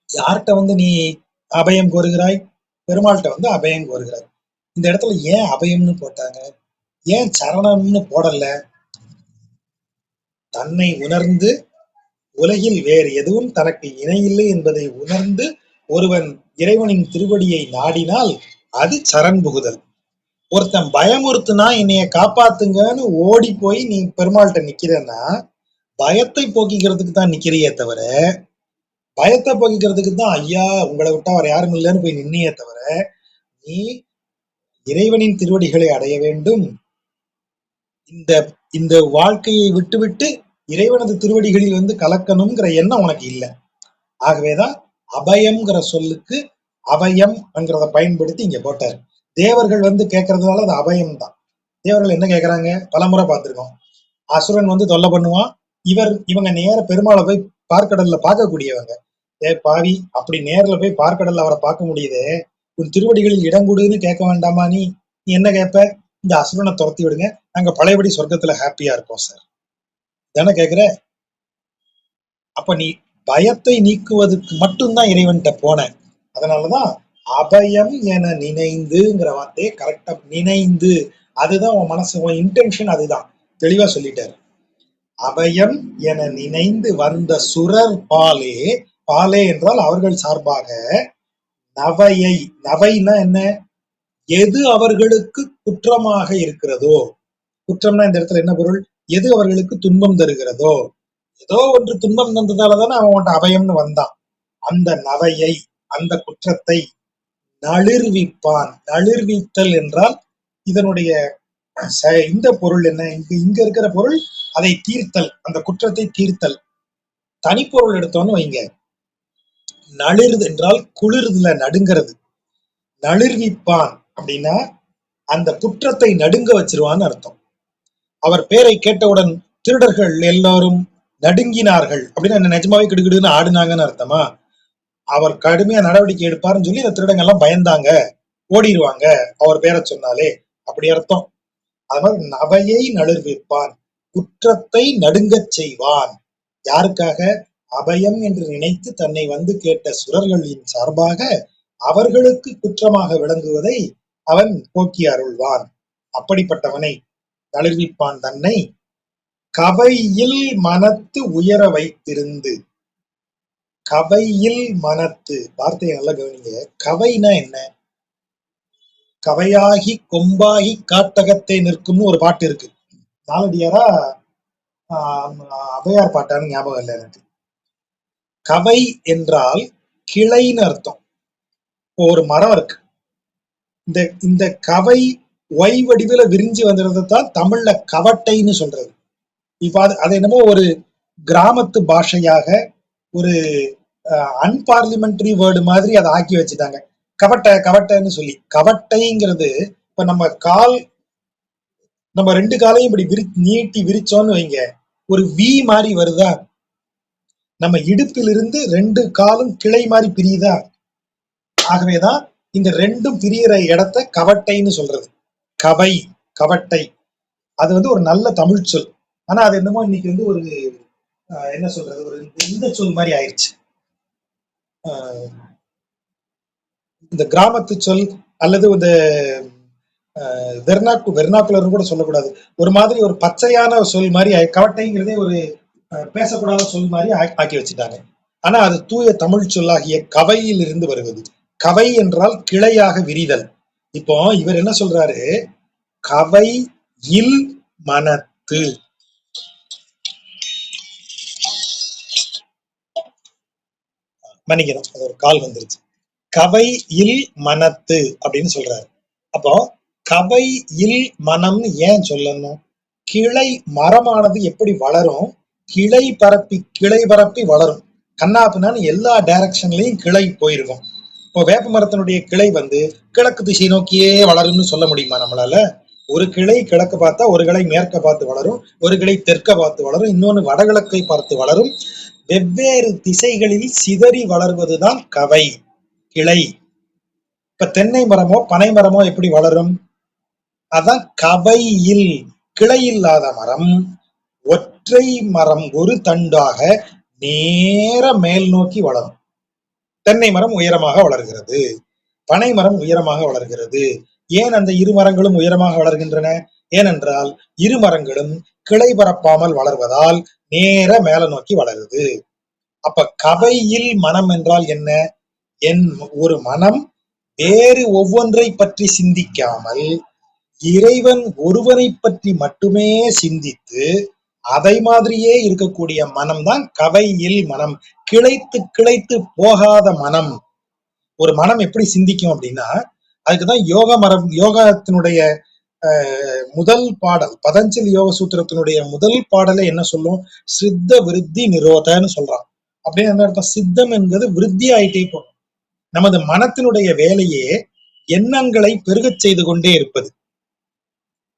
யார்கிட்ட நீ அபயம் கோருகிறாய், பெருமாள்கிட்ட அபயம் கோருகிறாய். இந்த இடத்துல ஏன் அபயம்னு போட்டாங்க, ஏன் சரணம்னு போடல? தன்னை உணர்ந்து உலகில் வேறு எதுவும் தனக்கு இணையில்லை என்பதை உணர்ந்து ஒருவன் இறைவனின் திருவடியை நாடினால் அது சரண் புகுதல். ஒருத்தன் பயமுறுத்துனா என்னைய காப்பாத்துங்கன்னு ஓடி போய் நீ பெருமாள்கிட்ட நிக்கிறன்னா பயத்தை போக்கிக்கிறதுக்கு தான் நிக்கிறியே தவிர, பயத்தை போக்கிக்கிறதுக்கு தான் ஐயா உங்களை விட்டா வேற யாரும் இல்லைன்னு போய் நின்னையே தவிர, நீ இறைவனின் திருவடிகளை அடைய வேண்டும், இந்த இந்த வாழ்க்கையை விட்டுவிட்டு இறைவனது திருவடிகளில் கலக்கணுங்கிற எண்ணம் உனக்கு இல்லை. ஆகவேதான் அபயம்ங்கிற சொல்லுக்கு அபயம் என்கிறத பயன்படுத்தி இங்க போட்டாரு. தேவர்கள் கேட்கறதுனால அது அபயம் தான். தேவர்கள் என்ன கேட்கறாங்க, பலமுறை பார்த்திருக்கோம். அசுரன் தொல்லை பண்ணுவான், இவங்க நேர பெருமாளை போய் பார்க்கடல்ல பார்க்கக்கூடியவங்க. பாவி, அப்படி நேர்ல போய் பார்க்கடல்ல அவரை பார்க்க முடியுதே, உன் திருவடிகளில் இடம் கொடுன்னு கேட்க வேண்டாமா? நீ என்ன கேட்ப, இந்த அசுரனை துரத்தி விடுங்க, நாங்க பழையபடி சொர்க்கத்துல ஹாப்பியா இருப்போம் சார் தானே கேக்குற. அப்ப நீ பயத்தை நீக்குவதற்கு மட்டும்தான் இறைவன்கிட்ட போன. அதனாலதான் அபயம் என நினைந்துங்கிற வார்த்தையை கரெக்டா, நினைந்து, அதுதான் உன் மனசு, உன் இன்டென்ஷன் அதுதான் தெளிவா சொல்லிட்டாரு. அபயம் என நினைந்து வந்த சுரர் பாலே, பாலே என்றால் அவர்கள் சார்பாக, நவையை, நவைனா என்ன, எது அவர்களுக்கு குற்றமாக இருக்கிறதோ, குற்றம்னா இந்த இடத்துல என்ன பொருள்? எது அவர்களுக்கு துன்பம் தருகிறதோ, ஏதோ ஒன்று துன்பம் தந்ததாலதானே அவன் அபயம்னு வந்தான். அந்த நவையை, அந்த குற்றத்தை நளிர்விப்பான். நளிர்வித்தல் என்றால் இதனுடைய இந்த பொருள் என்ன? இங்க இருக்கிற பொருள் அதை தீர்த்தல், அந்த குற்றத்தை தீர்த்தல். தனிப்பொருள் எடுத்தோன்னு வைங்க, நளிர்து என்றால் குளிர்துல நடுங்கிறது. நளிர்விப்பான் அப்படின்னா அந்த குற்றத்தை நடுங்க வச்சிருவான்னு அர்த்தம். அவர் பேரை கேட்டவுடன் திருடர்கள் எல்லாரும் நடுங்கினார்கள் அப்படின்னா நிஜமாவே கிடுகிடுன்னு ஆடுனாங்கன்னு அர்த்தமா? அவர் கடுமையா நடவடிக்கை எடுப்பாருன்னு சொல்லி இந்த திருடங்க எல்லாம் பயந்தாங்க, ஓடிடுவாங்க அவர் பேரை சொன்னாலே, அப்படி அர்த்தம். அது மாதிரி நவையை நளிர்விப்பான், குற்றத்தை நடுங்கச் செய்வான். யாருக்காக? அபயம் என்று நினைத்து தன்னை வந்து கேட்ட சுரர்களின் சார்பாக அவர்களுக்கு குற்றமாக விளங்குவதை அவன் போக்கி அருள்வான். அப்படிப்பட்டவனை நளிர்விப்பான் தன்னை கவையில் மனத்து உயர வைத்திருந்து. கவையில் மனத்து வார்த்தையை நல்லா கவனிங்க. கவைனா என்ன? கவையாகி கொம்பாகி காட்டகத்தை நிற்கும்னு ஒரு பாட்டு இருக்கு. நாலடியாரா அவையார் பாட்டான்னு ஞாபகம் இல்லை எனக்கு. கவை என்றால் கிளைன்னு அர்த்தம். ஒரு மரம் இருக்கு, இந்த இந்த கவை ஒய் வடிவில விரிஞ்சு வந்துறதுதான் தமிழ்ல கவட்டைன்னு சொல்றது. இப்ப அது என்னமோ ஒரு கிராமத்து பாஷையாக, ஒரு அன்பார்லிமெண்டரி வேர்டு மாதிரி அதை ஆக்கி வச்சுட்டாங்க. கவட்டை கவட்டைன்னு சொல்லி. கவட்டைங்கிறது இப்ப நம்ம ரெண்டு காலையும் இப்படி நீட்டி விரிச்சோன்னு வைங்க, ஒரு வி மாதிரி வருதா? நம்ம இடுப்பிலிருந்து ரெண்டு காலும் கிளை மாதிரி பிரியுதா? ஆகவேதான் இந்த ரெண்டும் பிரியற இடத்த கவட்டைன்னு சொல்றது. கவை, கவட்டை, அது ஒரு நல்ல தமிழ் சொல். ஆனா அது என்னமோ இன்னைக்கு ஒரு என்ன சொல்றது, ஒரு இந்த சொல் மாதிரி ஆயிடுச்சு. இந்த கிராமத்து சொல் அல்லது இந்த வெர்னாக்குலர் கூட சொல்லக்கூடாது, ஒரு மாதிரி ஒரு பச்சையான சொல் மாதிரி கவட்டைங்கிறதே ஒரு பேசக்கூடாத சொல் மாதிரி ஆக்கி வச்சுட்டாங்க. ஆனா அது தூய தமிழ் சொல்லாகிய கவையில் இருந்து வருவது. கவை என்றால் கிளையாக விரிதல். இப்போ இவர் என்ன சொல்றாரு? கவை இல் மனத்து. மன்னிக்கணும், அது ஒரு கால் வந்துருச்சு. கவை இல் மனத்து அப்படின்னு சொல்றாரு. அப்போ கவை இல் மனம்னு ஏன் சொல்லணும்? கிளை மரமானது எப்படி வளரும்? கிளை பரப்பி வளரும். கண்ணாப்புனான்னு எல்லா டைரக்ஷன்லயும் கிளை போயிருக்கும். இப்போ வேப்ப மரத்தினுடைய கிளை கிழக்கு திசை நோக்கியே வளரும்னு சொல்ல முடியுமா நம்மளால? ஒரு கிளை கிழக்கு பார்த்தா, ஒரு கிளை மேற்க பார்த்து வளரும், ஒரு கிளை தெற்க பார்த்து வளரும், இன்னொன்னு வடகிழக்கை பார்த்து வளரும். வெவ்வேறு திசைகளில் சிதறி வளர்வதுதான் கவை கிளை. இப்ப தென்னை மரமோ பனை மரமோ எப்படி வளரும்? அதான் கவையில். கிளை இல்லாத மரம், ஒற்றை மரம், ஒரு தண்டாக நேர மேல் நோக்கி வளரும். தென்னை மரம் உயரமாக வளர்கிறது, பனை மரம் உயரமாக வளர்கிறது. ஏன் அந்த இரு மரங்களும் உயரமாக வளர்கின்றன? ஏனென்றால் இரு மரங்களும் கிளை பரப்பாமல் வளர்வதால் நேர மேல நோக்கி வளருது. அப்ப கவையில் மனம் என்றால் என்ன? ஒரு மனம் வேறு ஒவ்வொன்றை பற்றி சிந்திக்காமல் இறைவன் ஒருவனை பற்றி மட்டுமே சிந்தித்து அதை மாதிரியே இருக்கக்கூடிய மனம்தான் கவையில் மனம். கிளைத்து கிளைத்து போகாத மனம். ஒரு மனம் எப்படி சிந்திக்கும் அப்படின்னா, அதுக்குதான் யோகத்தினுடைய முதல் பாடல், பதஞ்சலி யோக சூத்திரத்தினுடைய முதல் பாடலை என்ன சொல்லும்? சித்த விருத்தி நிரோதன்னு சொல்றான். அப்படின்னு என்ன அர்த்தம்? சித்தம் என்பது விருத்தி ஆயிட்டே போகும். நமது மனத்தினுடைய வேலையே எண்ணங்களை பெருகச் செய்து கொண்டே இருப்பது.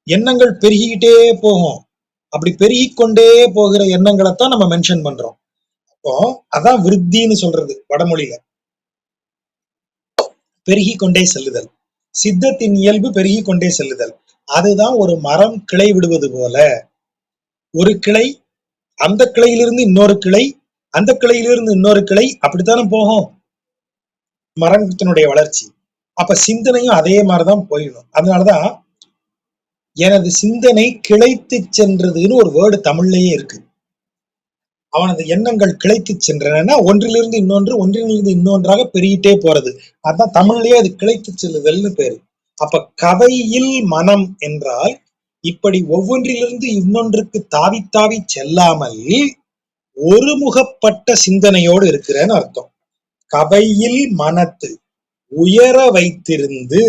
எண்ணங்கள் பெருகிக்கிட்டே போகும். அப்படி பெருகி கொண்டே போகிற எண்ணங்களைத்தான் நம்ம மென்ஷன் பண்றோம். அப்போ அதான் விருத்தின்னு சொல்றது வடமொழியில. பெருகி கொண்டே செல்லுதல், சித்தத்தின் இயல்பு பெருகி கொண்டே செல்லுதல். அதுதான் ஒரு மரம் கிளை விடுவது போல. ஒரு கிளை, அந்த கிளையிலிருந்து இன்னொரு கிளை, அந்த கிளையிலிருந்து இன்னொரு கிளை, அப்படித்தானே போகும் மரத்தினுடைய வளர்ச்சி. அப்ப சிந்தனையும் அதே மாதிரிதான் போயிடும். அதனாலதான் எனது சிந்தனை கிளைத்து சென்றதுன்னு ஒரு வேர்டு தமிழ்லயே இருக்கு. அவனது எண்ணங்கள் கிளைத்து சென்றன, ஒன்றிலிருந்து இன்னொன்று, ஒன்றிலிருந்து இன்னொன்றாக பெருகிட்டே போறது. அதான் தமிழ்லயே அது கிளைத்து செல்லுதல்னு பேரு. அப்ப கவையில் மனம் என்றால் இப்படி ஒவ்வொன்றிலிருந்து இன்னொன்றுக்கு தாவி தாவி செல்லாமல் ஒருமுகப்பட்ட சிந்தனையோடு இருக்கிறேன்னு அர்த்தம். கவையில் மனத்து உயர வைத்திருந்து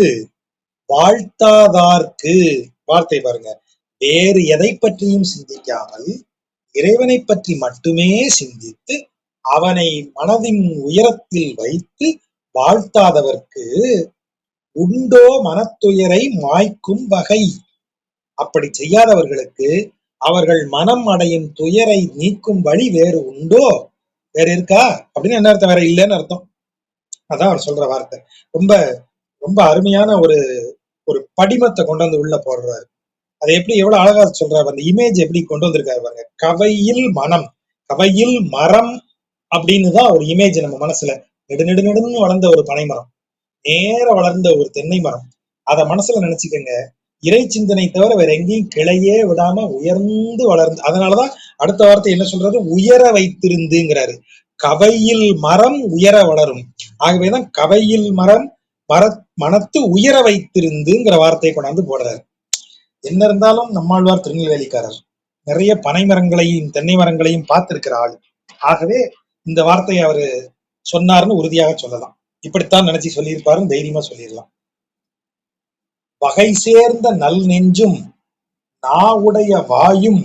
வாழ்த்தாதார்க்கு, வார்த்தை பாருங்க, வேறு எதை பற்றியும் சிந்திக்காமல் இறைவனை பற்றி மட்டுமே சிந்தித்து அவனை மனதின் உயரத்தில் வைத்து வாழ்த்தாதவர்க்கு உண்டோ மனத்துயரை மாய்க்கும் வகை. அப்படி செய்யாதவர்களுக்கு அவர்கள் மனம் அடையும் துயரை நீக்கும் வழி வேறு உண்டோ, வேற இருக்கா அப்படின்னு என்ன அர்த்தம், வேற இல்லைன்னு அர்த்தம். அதான் அவர் சொல்ற வார்த்தை. ரொம்ப ரொம்ப அருமையான ஒரு ஒரு படிமத்தை கொண்டு வந்து உள்ள போடுறாரு. அதை எப்படி எவ்வளவு அழகா சொல்றாரு, அந்த இமேஜ் எப்படி கொண்டு வந்திருக்காரு பாருங்க. கவையில் மனம், கவையில் மரம் அப்படின்னு தான் ஒரு இமேஜ் நம்ம மனசுல. நெடுன்னு வளர்ந்த ஒரு பனை மரம், நேர வளர்ந்த ஒரு தென்னை மரம், அத மனசுல நினைச்சுக்கங்க. இறை சிந்தனை தவிர வேற எங்கேயும் கிளையே விடாம உயர்ந்து வளர்ந்து, அதனாலதான் அடுத்த வார்த்தை என்ன சொல்றாரு, உயர வைத்திருந்துங்கிறாரு. கவையில் மரம் உயர வளரும். ஆகவேதான் கவையில் மரம் மனத்து உயர வைத்திருந்துங்கிற வார்த்தையை கொண்டாந்து போடுறாரு. என்ன இருந்தாலும் நம்மாழ்வார் திருநெல்வேலிக்காரர், நிறைய பனை மரங்களையும் தென்னை மரங்களையும் பார்த்திருக்கிற ஆள். ஆகவே இந்த வார்த்தையை அவரு சொன்னார்னு உறுதியாக சொல்லலாம். இப்படித்தான் நினைச்சு சொல்லியிருப்பாருன்னு தைரியமா சொல்லிடலாம். வகை சேர்ந்த நல் நெஞ்சும் நாவுடைய வாயும்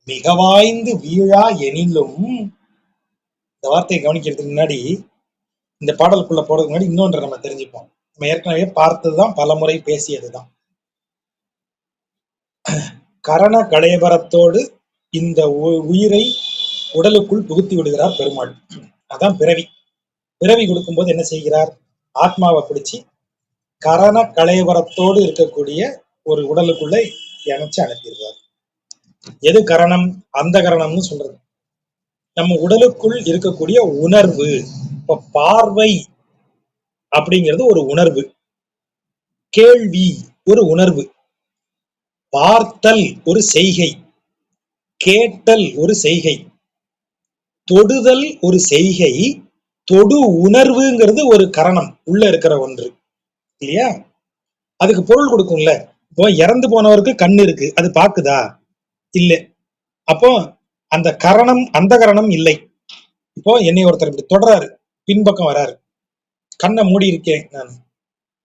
மிக வாய்ந்து வீழா எனிலும், இந்த வார்த்தையை கவனிக்கிறதுக்கு முன்னாடி, இந்த பாடலுக்குள்ள போறதுக்கு முன்னாடி இன்னொன்று நம்ம தெரிஞ்சுப்போம். நம்ம ஏற்கனவே பார்த்ததுதான், பல முறை பேசியதுதான். கரண கலேபரத்தோடு இந்த உயிரை உடலுக்குள் புகுத்தி விடுகிறார் பெருமாள். அதான் பிறவி. பிறவி கொடுக்கும்போது என்ன செய்கிறார், ஆத்மாவை பிடிச்சி கரண கலேபரத்தோடு இருக்கக்கூடிய ஒரு உடலுக்குள்ள இணைச்சு அனுப்பிடுறார். எது கரணம், அந்த கரணம்னு சொல்றது நம்ம உடலுக்குள் இருக்கக்கூடிய உணர்வு. இப்ப பார்வை அப்படிங்கிறது ஒரு உணர்வு, கேள்வி ஒரு உணர்வு, பார்த்தல் ஒரு செய்கை, கேட்டல் ஒரு செய்கை, தொடுதல் ஒரு செய்கை, தொடு உணர்வுங்கிறது ஒரு கரணம், உள்ள இருக்கிற ஒன்று இல்லையா. அதுக்கு பொருள் கொடுக்கும்ல. இப்போ இறந்து போனவருக்கு கண்ணு இருக்கு, அது பாக்குதா, இல்ல. அப்போ அந்த கரணம், அந்த கரணம் இல்லை. இப்போ என்னை ஒருத்தர் இப்படி தொடராரு, பின்பக்கம் வராரு, கண்ணை மூடி இருக்கேன் நான்,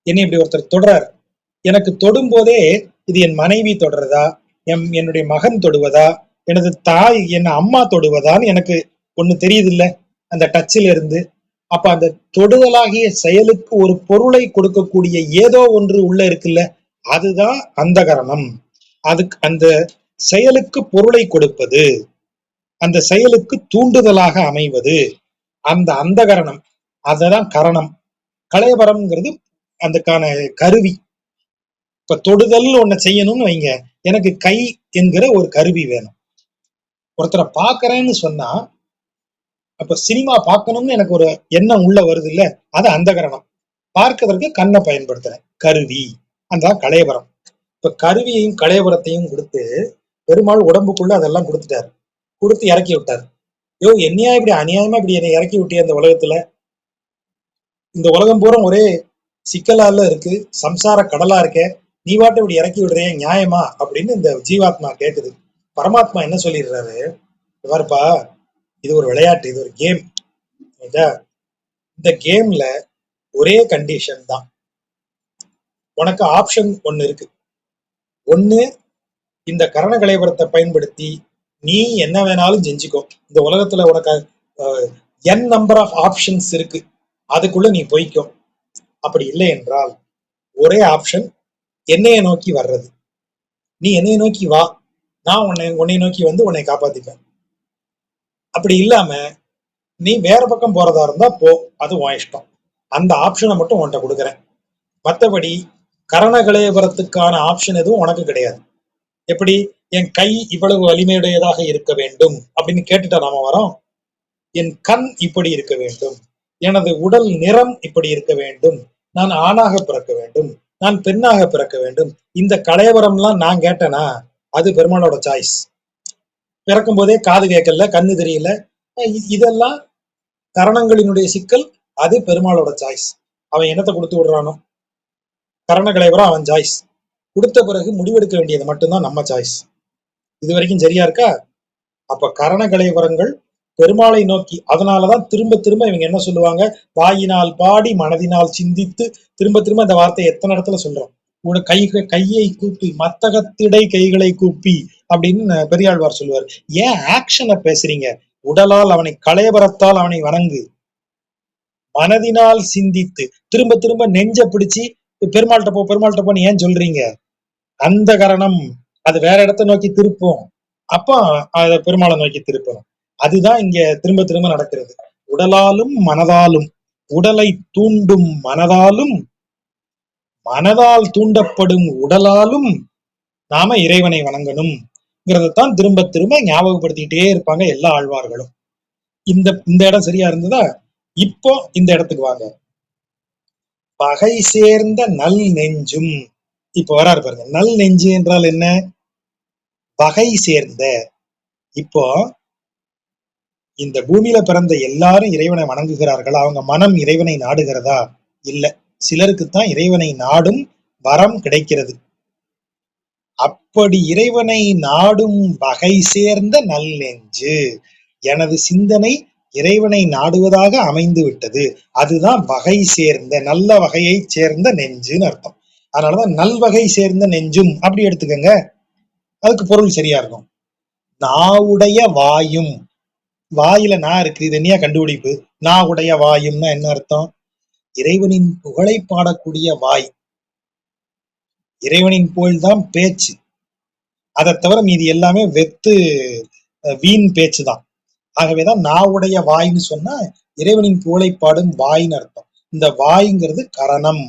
என்னை இப்படி ஒருத்தர் தொடராரு. எனக்கு தொடும் போதே இது என் மனைவி தொடர்றதா, என்னுடைய மகன் தொடுவதா, எனது தாய், என்ன அம்மா தொடுவதான்னு எனக்கு ஒண்ணு தெரியுது இல்ல, அந்த டச்சில் இருந்து. அப்ப அந்த தொடுதலாகிய செயலுக்கு ஒரு பொருளை கொடுக்கக்கூடிய ஏதோ ஒன்று உள்ள இருக்குல்ல, அதுதான் அந்த கரணம். அதுக்கு அந்த செயலுக்கு பொருளை கொடுப்பது, அந்த செயலுக்கு தூண்டுதலாக அமைவது அந்த அந்த கரணம், அததான் கரணம். கலேபரம்ங்கிறது அதுக்கான கருவி. இப்ப தொடுதல் ஒண்ணு செய்யணும்னு வைங்க, எனக்கு கை என்கிற ஒரு கருவி வேணும். ஒருத்தரை பாக்குறேன்னு சொன்னா, அப்ப சினிமா பார்க்கணும்னு எனக்கு ஒரு எண்ணம் உள்ள வருது இல்ல, அது அந்த கரணம். பார்க்கறதுக்கு கண்ணை பயன்படுத்துறேன், கருவி, அந்த கலேபரம். இப்ப கருவியையும் கலேபரத்தையும் கொடுத்து பெருமாள் உடம்புக்குள்ள அதெல்லாம் கொடுத்துட்டாரு, கொடுத்து இறக்கி விட்டாரு. யோ, என்னையா இப்படி அநியாயமா இப்படி என்னை இறக்கி விட்டிய அந்த உலகத்துல, இந்த உலகம் பூரா ஒரே சிக்கலால இருக்கு, சம்சார கடலா இருக்க, நீ வாட்டு இப்படி இறக்கி விடுறே, நியாயமா அப்படின்னு இந்த ஜீவாத்மா கேக்குது. பரமாத்மா என்ன சொல்லிடுறாரு, பாருப்பா, இது ஒரு விளையாட்டு, இது ஒரு கேம். இந்த கேம்ல ஒரே கண்டிஷன் தான், உனக்கு ஆப்ஷன் ஒண்ணு இருக்கு. ஒண்ணு, இந்த கரண கலேபரத்தை பயன்படுத்தி நீ என்ன வேணாலும் செஞ்சுக்கோ, இந்த உலகத்துல உனக்கு n நம்பர் ஆஃப் ஆப்ஷன்ஸ் இருக்கு, அதுக்குள்ள நீ போய்க்கோ. அப்படி இல்லை என்றால் ஒரே ஆப்ஷன், என்னைய நோக்கி வர்றது. நீ என்னைய நோக்கி வா, நான் உன்னை நோக்கி வந்து உன்னை காப்பாத்திப்பேன். அப்படி இல்லாம நீ வேற பக்கம் போறதா இருந்தா போ, அது உன் இஷ்டம். அந்த ஆப்ஷனை மட்டும் உன்கிட்ட கொடுக்குறேன். மற்றபடி கரணகலேபரத்துக்கான ஆப்ஷன் எதுவும் உனக்கு கிடையாது. எப்படி, என் கை இவ்வளவு வலிமையுடையதாக இருக்க வேண்டும் அப்படின்னு கேட்டுட்டா நாம வரோம். என் கண் இப்படி இருக்க வேண்டும், எனது உடல் நிறம் இப்படி இருக்க வேண்டும், நான் ஆணாக பிறக்க வேண்டும், நான் பெண்ணாக பிறக்க வேண்டும். இந்த கலேபரம்லாம் நான் கேட்டேனா, அது பெருமாளோட சாய்ஸ். பிறக்கும் போதே காது கேட்கல, கண்ணு தெரியல, இதெல்லாம் கரணங்களினுடைய சிக்கல், அது பெருமாளோட சாய்ஸ். அவன் என்னத்தை கொடுத்து விடுறானோ, கரண கலேபரம் அவன் சாய்ஸ். கொடுத்த பிறகு முடிவெடுக்க வேண்டியது மட்டும்தான் நம்ம சாய்ஸ். இது வரைக்கும் சரியா இருக்கா? அப்ப கரண கலைவரங்கள் பெருமாளை நோக்கி. அதனாலதான் திரும்ப திரும்ப இவங்க என்ன சொல்லுவாங்க, வாயினால் பாடி மனதினால் சிந்தித்து, திரும்ப திரும்ப இந்த வார்த்தையை எத்தனை இடத்துல சொல்றோம். உட கை கையை கூப்பி மத்தகத்திடை கைகளை கூப்பி அப்படின்னு பெரியாழ்வார் சொல்லுவார். ஏன் ஆக்ஷனை பேசுறீங்க? உடலால் அவனை, கலையபரத்தால் அவனை வணங்கு, மனதினால் சிந்தித்து. திரும்ப திரும்ப நெஞ்ச பிடிச்சி பெருமாள்கிட்ட போன்னு ஏன் சொல்றீங்க? அந்த கரணம் அது வேற இடத்த நோக்கி திருப்போம். அப்ப அத பெருமாளை நோக்கி திருப்பணும். அதுதான் இங்க திரும்ப திரும்ப நடக்கிறது. உடலாலும் மனதாலும், உடலை தூண்டும் மனதாலும், மனதால் தூண்டப்படும் உடலாலும் நாம இறைவனை வணங்கணும்ங்கிறதான் திரும்ப திரும்ப ஞாபகப்படுத்திக்கிட்டே இருப்பாங்க எல்லா ஆழ்வார்களும். இந்த இந்த இடம் சரியா இருந்ததா? இப்போ இந்த இடத்துக்கு வாங்க. பகை சேர்ந்த நல் நெஞ்சும். இப்ப வராரு பாருங்க. நல் நெஞ்சு என்றால் என்ன? பகை சேர்ந்த. இப்போ இந்த பூமியில பிறந்த எல்லாரும் இறைவனை வணங்குகிறார்கள். அவங்க மனம் இறைவனை நாடுகிறதா? இல்ல. சிலருக்குத்தான் இறைவனை நாடும் வரம் கிடைக்கிறது. அப்படி இறைவனை நாடும் வகை சேர்ந்த நல் நெஞ்சு, எனது சிந்தனை இறைவனை நாடுவதாக அமைந்து விட்டது. அதுதான் வகை சேர்ந்த, நல்ல வகையை சேர்ந்த நெஞ்சுன்னு அர்த்தம். அதனாலதான் நல்வகை சேர்ந்த நெஞ்சும் அப்படி எடுத்துக்கங்க. அதுக்கு பொருள் சரியா இருக்கும். நாவுடைய வாயும், வாயில நான் இருக்கு, இது என்னையா கண்டுபிடிப்பு? நாவுடைய வாயும்னா என்ன அர்த்தம்? இறைவனின் புகழை பாடக்கூடிய வாய். இறைவனின் புகழ்தான் பேச்சு. அதை தவிர மீதி எல்லாமே வெத்து வீண் பேச்சுதான். ஆகவேதான் நாவுடைய வாய்ன்னு சொன்னா இறைவனின் புகழை பாடும் வாய்ன்னு அர்த்தம். இந்த வாய்ங்கிறது கரணம்.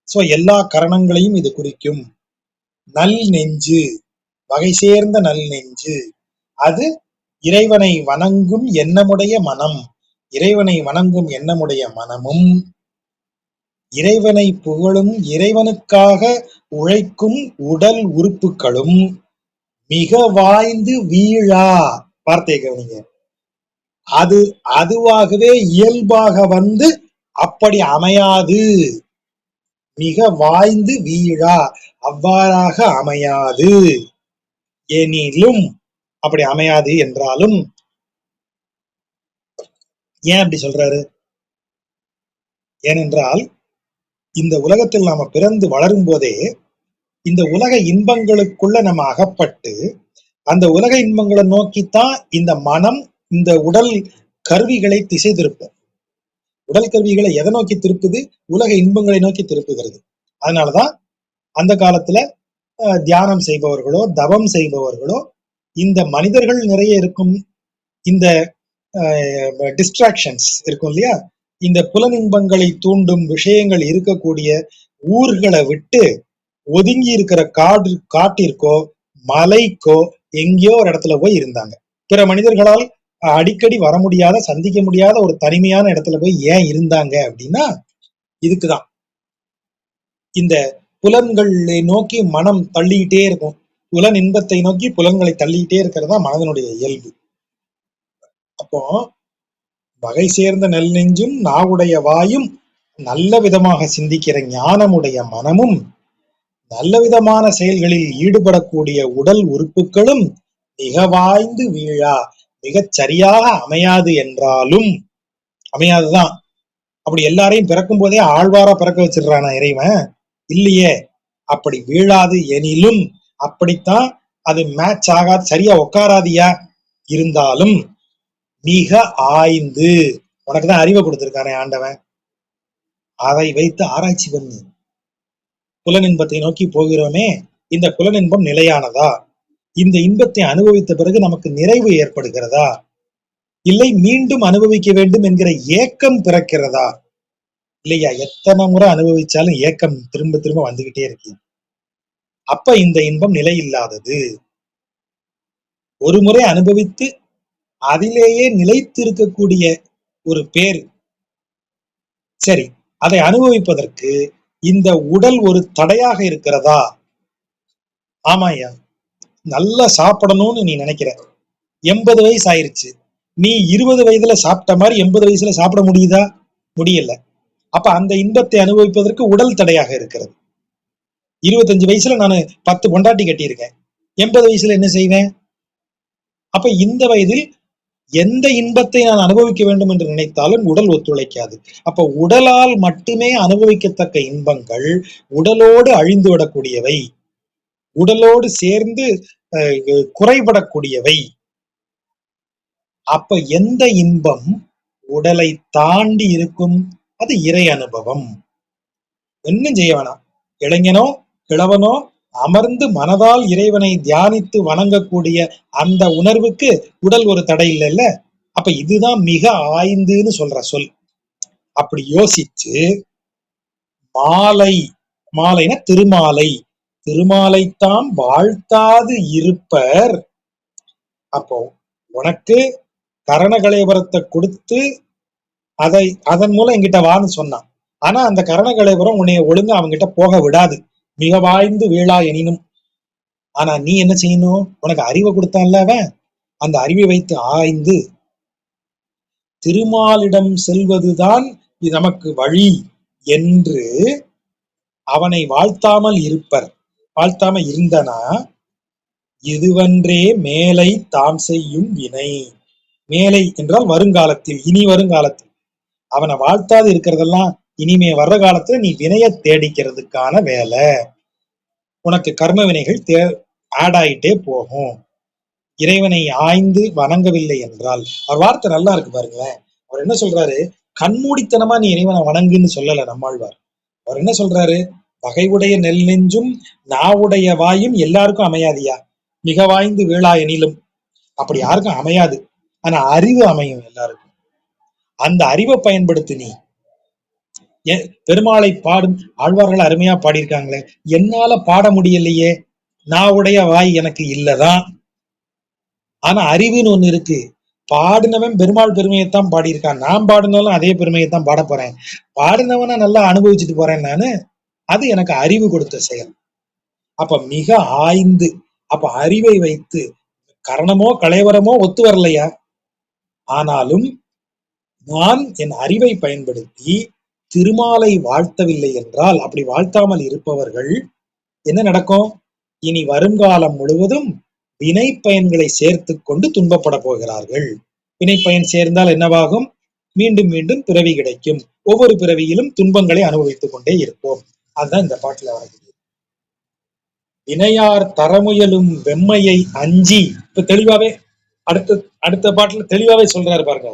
சோ எல்லா கரணங்களையும் இது குறிக்கும். நல் நெஞ்சு, வகை சேர்ந்த நல் நெஞ்சு, அது இறைவனை வணங்கும் எண்ணமுடைய மனம். இறைவனை வணங்கும் எண்ணமுடைய மனமும், இறைவனை புகழும் இறைவனுக்காக உழைக்கும் உடல் உறுப்புகளும் மிக வாய்ந்து வீழா. வார்த்தையை கவனிங்க. அது அதுவாகவே இயல்பாக வந்து அப்படி அமையாது. மிக வாய்ந்து வீழா, அவ்வாறாக அமையாது. எனிலும், அப்படி அமையாது என்றாலும். ஏன் அப்படி சொல்றாரு? ஏனென்றால் இந்த உலகத்தில் நாம பிறந்து வளரும் போதே இந்த உலக இன்பங்களுக்குள்ள நம்ம அகப்பட்டு அந்த உலக இன்பங்களை நோக்கித்தான் இந்த மனம், இந்த உடல் கருவிகளை திசை திருப்போம். உடல் கருவிகளை எதை நோக்கி திருப்புது? உலக இன்பங்களை நோக்கி திருப்புகிறது. அதனாலதான் அந்த காலத்துல தியானம் செய்பவர்களோ தவம் செய்பவர்களோ இந்த மனிதர்கள் நிறைய இருக்கும் இந்த டிஸ்ட்ராக்ஷன்ஸ் இருக்கும் இல்லையா, இந்த புலனின்பங்களை தூண்டும் விஷயங்கள் இருக்கக்கூடிய ஊர்களை விட்டு ஒதுங்கி இருக்கிற காட்டிற்கோ மலைக்கோ எங்கேயோ ஒரு இடத்துல போய் இருந்தாங்க. பிற மனிதர்களால் அடிக்கடி வர முடியாத, சந்திக்க முடியாத ஒரு தனிமையான இடத்துல போய் ஏன் இருந்தாங்க அப்படின்னா இதுக்குதான். இந்த புலன்களை நோக்கி மனம் தள்ளிக்கிட்டே இருக்கும். புலன் இன்பத்தை நோக்கி புலன்களை தள்ளிக்கிட்டே இருக்கிறதா மனதனுடைய இயல்பு. அப்போ வகை சேர்ந்த நல் நெஞ்சும் நாவுடைய வாயும் நல்ல விதமாக சிந்திக்கிற ஞானமுடைய மனமும் நல்ல விதமான செயல்களில் ஈடுபடக்கூடிய உடல் உறுப்புகளும் மிக வாய்ந்து வீழா, மிகச் சரியாக அமையாது என்றாலும், அமையாதுதான். அப்படி எல்லாரையும் பிறக்கும் போதே ஆழ்வாரா பிறக்க வச்சிடறானா இறைவன்? இல்லையே. அப்படி வீழாது எனிலும், அப்படித்தான் அது மேட்ச் ஆகாது, சரியா உட்காராதியா இருந்தாலும் மிக ஆய்ந்து, உனக்குதான் அறிவை கொடுத்திருக்கானே ஆண்டவன், அதை வைத்து ஆராய்ச்சி பண்ணு. புலனின்பத்தை நோக்கி போகிறோமே, இந்த புலனின்பம் நிலையானதா? இந்த இன்பத்தை அனுபவித்த பிறகு நமக்கு நிறைவு ஏற்படுகிறதா? இல்லை மீண்டும் அனுபவிக்க வேண்டும் என்கிற ஏக்கம் பிறக்கிறதா? இல்லையா? எத்தனை முறை அனுபவிச்சாலும் ஏக்கம் திரும்ப திரும்ப வந்துகிட்டே இருக்கு. அப்ப இந்த இன்பம் நிலை இல்லாதது. ஒரு முறை அனுபவித்து அதிலேயே நிலைத்திருக்கக்கூடிய ஒரு பேர். சரி, அதை அனுபவிப்பதற்கு இந்த உடல் ஒரு தடையாக இருக்கிறதா? ஆமாய்யா, நல்லா சாப்பிடணும்னு நீ நினைக்கிற, 80 வயசு ஆயிருச்சு, நீ 20 வயதுல சாப்பிட்ட மாதிரி 80 வயசுல சாப்பிட முடியுதா? முடியல. அப்ப அந்த இன்பத்தை அனுபவிப்பதற்கு உடல் தடையாக இருக்கிறது. 25 வயசுல நான் 10 பொண்டாட்டி கட்டியிருக்கேன். 80 வயசுல என்ன செய்வேன்? அப்ப இந்த வயதில் எந்த இன்பத்தை நான் அனுபவிக்க வேண்டும் என்று நினைத்தாலும் உடல் ஒத்துழைக்காது. அப்ப உடலால் மட்டுமே அனுபவிக்கத்தக்க இன்பங்கள் உடலோடு அழிந்து விடக்கூடியவை, உடலோடு சேர்ந்து குறைபடக்கூடியவை. அப்ப எந்த இன்பம் உடலை தாண்டி இருக்கும்? அது இறை அனுபவம். ஒன்னும் செய்ய வேணாம். இளைஞனோ கிழவனோ அமர்ந்து மனதால் இறைவனை தியானித்து வணங்கக்கூடிய அந்த உணர்வுக்கு உடல் ஒரு தடை இல்லைல்ல. அப்ப இதுதான் மிக ஆய்ந்துன்னு சொல்ற சொல். அப்படி யோசிச்சு மாலை, மாலைனா திருமாலை, திருமாலைத்தாம் வாழ்த்தாது இருப்பர். அப்போ உனக்கு கரணகலேபரத்தை கொடுத்து அதன் மூலம் என்கிட்ட வான்னு சொன்னான். ஆனா அந்த கரணகலேபரம் உன்னைய ஒழுங்கா அவன்கிட்ட போக விடாது. மிக வாய்ந்து வீழா எனினும். ஆனா நீ என்ன செய்யணும்? உனக்கு அறிவை கொடுத்தான்ல அவன், அந்த அறிவை வைத்து ஆய்ந்து திருமாலிடம் செல்வதுதான் நமக்கு வழி என்று அவனை வாழ்த்தாமல் இருப்பர். வாழ்த்தாம இருந்தனா இதுவன்றே மேலை தாம் செய்யும் வினை. மேலை என்றால் வருங்காலத்தில், இனி வருங்காலத்தில். அவனை வாழ்த்தாது இருக்கிறதெல்லாம் இனிமே வர்ற காலத்துல நீ வினைய தேடிக்கிறதுக்கான வேலை. உனக்கு கர்ம வினைகள் ஆட் ஆயிட்டே போகும். இறைவனை ஆய்ந்து வணங்கவில்லை என்றால், அவர் வார்த்தை நல்லா இருக்கு பாருங்களேன். அவர் என்ன சொல்றாரு? கண்மூடித்தனமா நீ இறைவனை வணங்குன்னு சொல்லல நம்மாழ்வார். அவர் என்ன சொல்றாரு? வகைவுடைய நெல் நெஞ்சும் நாவுடைய வாயும் எல்லாருக்கும் அமையாதியா, மிக வாய்ந்து வீழா எனிலும். அப்படி யாருக்கும் அமையாது. ஆனா அறிவு அமையும் எல்லாருக்கும். அந்த அறிவை பயன்படுத்தி நீ பெருமாளை பாடும். ஆழ்வார்கள் அருமையா பாடியிருக்காங்களே, என்னால பாட முடியலையே, நாவுடைய வாய் எனக்கு இல்லதான். ஆனா அறிவுன்னு ஒண்ணு இருக்கு. பாடினவன் பெருமாள் பெருமையைத்தான் பாடியிருக்கான். நான் பாடினாலும் அதே பெருமையைத்தான் பாட போறேன். பாடினவனை நல்லா அனுபவிச்சுட்டு போறேன் நானு. அது எனக்கு அறிவு கொடுத்த செயல். அப்ப மிக ஆய்ந்து, அப்ப அறிவை வைத்து கரணமோ களைவரமோ ஒத்து வரலையா, ஆனாலும் நான் என் அறிவை பயன்படுத்தி திருமாலை வாழ்த்தவில்லை என்றால், அப்படி வாழ்த்தாமல் இருப்பவர்கள் என்ன நடக்கும்? இனி வருங்காலம் முழுவதும் வினை பயன்களை சேர்த்து கொண்டு துன்பப்பட போகிறார்கள். வினை பயன் சேர்ந்தால் என்னவாகும்? மீண்டும் மீண்டும் பிறவி கிடைக்கும். ஒவ்வொரு பிறவியிலும் துன்பங்களை அனுபவித்துக் கொண்டே இருப்போம். அதுதான் இந்த பாட்டுல வருகிறது. வினையார் தரமுயலும் வெம்மையை அஞ்சி, இப்ப தெளிவாவே அடுத்த பாட்டுல தெளிவாவே சொல்றாரு பாருங்க.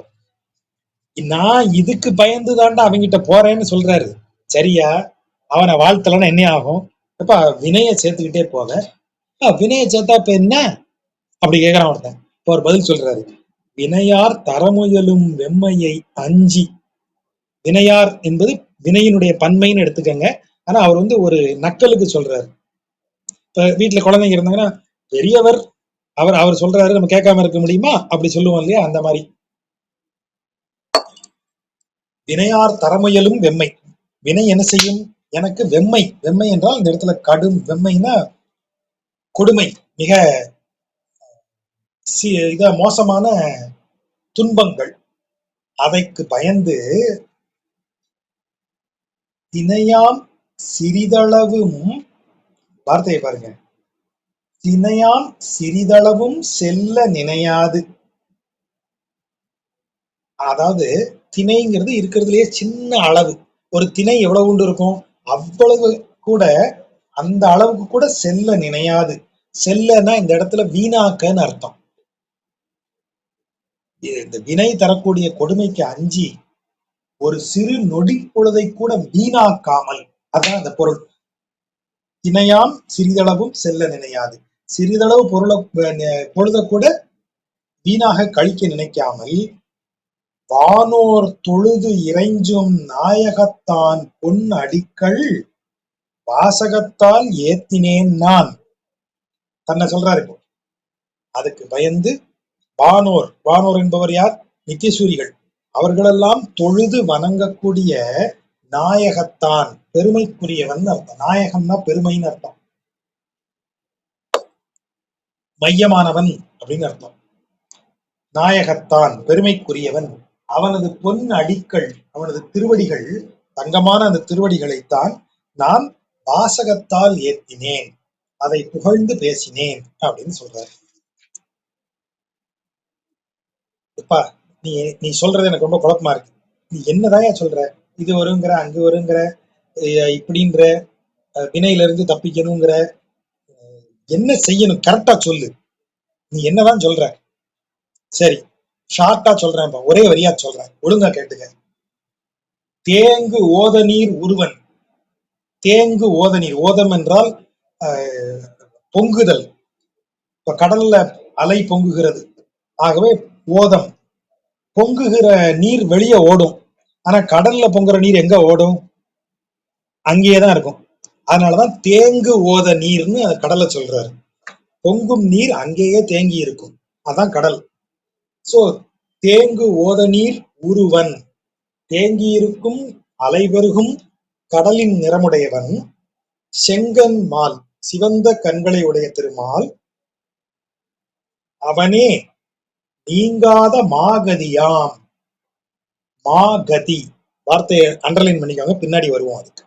நான் இதுக்கு பயந்து தாண்டா அவங்கிட்ட போறேன்னு சொல்றாரு. சரியா? அவனை வாழ்த்தலன்னா என்ன ஆகும்? அப்ப வினைய சேர்த்துக்கிட்டே போக, வினைய சேர்த்தா இப்ப என்ன அப்படி கேட்கிறான் ஒருத்தன். இப்ப ஒரு பதில் சொல்றாரு. வினையார் தரமுயலும் வெம்மையை அஞ்சி. வினையார் என்பது வினையினுடைய பன்மைன்னு எடுத்துக்கங்க. ஆனா அவர் ஒரு நக்கலுக்கு சொல்றாரு. இப்ப வீட்டுல குழந்தைங்க இருந்தாங்கன்னா பெரியவர் அவர் சொல்றாரு, நம்ம கேட்காம இருக்க முடியுமா? அப்படி சொல்லுவோம் இல்லையா? அந்த மாதிரி வினையார் தரமுயலும் வெம்மை. வினை என்ன செய்யும்? எனக்கு வெம்மை. வெம்மை என்றால் இந்த இடத்துல கடும். வெம்மைனா கொடுமை, மிக மோசமான துன்பங்கள். அதைக்கு பயந்து தினையாம் சிறிதளவும், வார்த்தையை பாருங்க, தினையாம் சிறிதளவும் செல்ல நினையாது. அதாவது திணைங்கிறது இருக்கிறதுலயே சின்ன அளவு. ஒரு திணை எவ்வளவு உண்டு இருக்கும்? அவ்வளவு கூட, அந்த அளவுக்கு கூட செல்ல நினையாது. செல்லனா இந்த இடத்துல வீணாக்கன்னு அர்த்தம். இந்த வினை தரக்கூடிய கொடுமைக்கு அஞ்சி ஒரு சிறு நொடி பொழுதை கூட வீணாக்காமல், அதான் அந்த பொருள். தினையாம் சிறிதளவும் செல்ல நினையாது. சிறிதளவு பொழுத கூட வீணாக கழிக்க நினைக்காமல் வானோர் தொழுது இறைஞ்சும் நாயகத்தான் பொன் அடிக்கள் வாசகத்தால் ஏத்தினேன் நான். தன்னை சொல்றாரு இப்போ. அதுக்கு பயந்து வானோர், வானோர் என்பவர் யார்? நித்தியசூரிகள். அவர்களெல்லாம் தொழுது வணங்கக்கூடிய நாயகத்தான், பெருமைக்குரியவன் அர்த்தம். நாயகம்னா பெருமைன்னு அர்த்தம். மையமானவன் அப்படின்னு அர்த்தம். நாயகத்தான் பெருமைக்குரியவன். அவனது பொன் அடிக்கள், அவனது திருவடிகள், தங்கமான அந்த திருவடிகளைத்தான் நான் வாசகத்தால் ஏத்தினேன், அதை புகழ்ந்து பேசினேன் அப்படின்னு சொல்றாரு. இப்பா நீ நீ சொல்றது எனக்கு ரொம்ப குழப்பமா இருக்கு. நீ என்னதான் சொல்ற? இது வருங்கிற, அங்கு வருங்கிற, இப்படின்ற, வினையில இருந்து தப்பிக்கணுங்கிற, என்ன செய்யணும் கரெக்டா சொல்லு. நீ என்னதான் சொல்ற? சரி, ஷார்ட்டா சொல்றேன், ஒரே வரியா சொல்றேன், ஒழுங்கா கேட்டுக்க. தேங்கு ஓத நீர் உருவன். தேங்கு ஓத நீர், ஓதம் என்றால் பொங்குதல். இப்ப கடல்ல அலை பொங்குகிறது, ஆகவே ஓதம். பொங்குகிற நீர் வெளியே ஓடும், ஆனா கடல்ல பொங்குற நீர் எங்க ஓடும்? அங்கேயேதான் இருக்கும். அதனாலதான் தேங்கு ஓத நீர்னு கடலை சொல்றாரு. பொங்கும் நீர் அங்கேயே தேங்கி இருக்கும், அதான் கடல். சோ தேங்கு ஓத நீர் உருவன், தேங்கி இருக்கும் அலைபெருகும் கடலின் நிறமுடையவன். செங்கன் மால், சிவந்த கண்களை உடைய திருமால். அவனே நீங்காத மாகதியாம். மாகதி வார்த்தையை அண்டர்லைன் பண்ணிக்கோங்க, பின்னாடி வருவோம் அதுக்கு.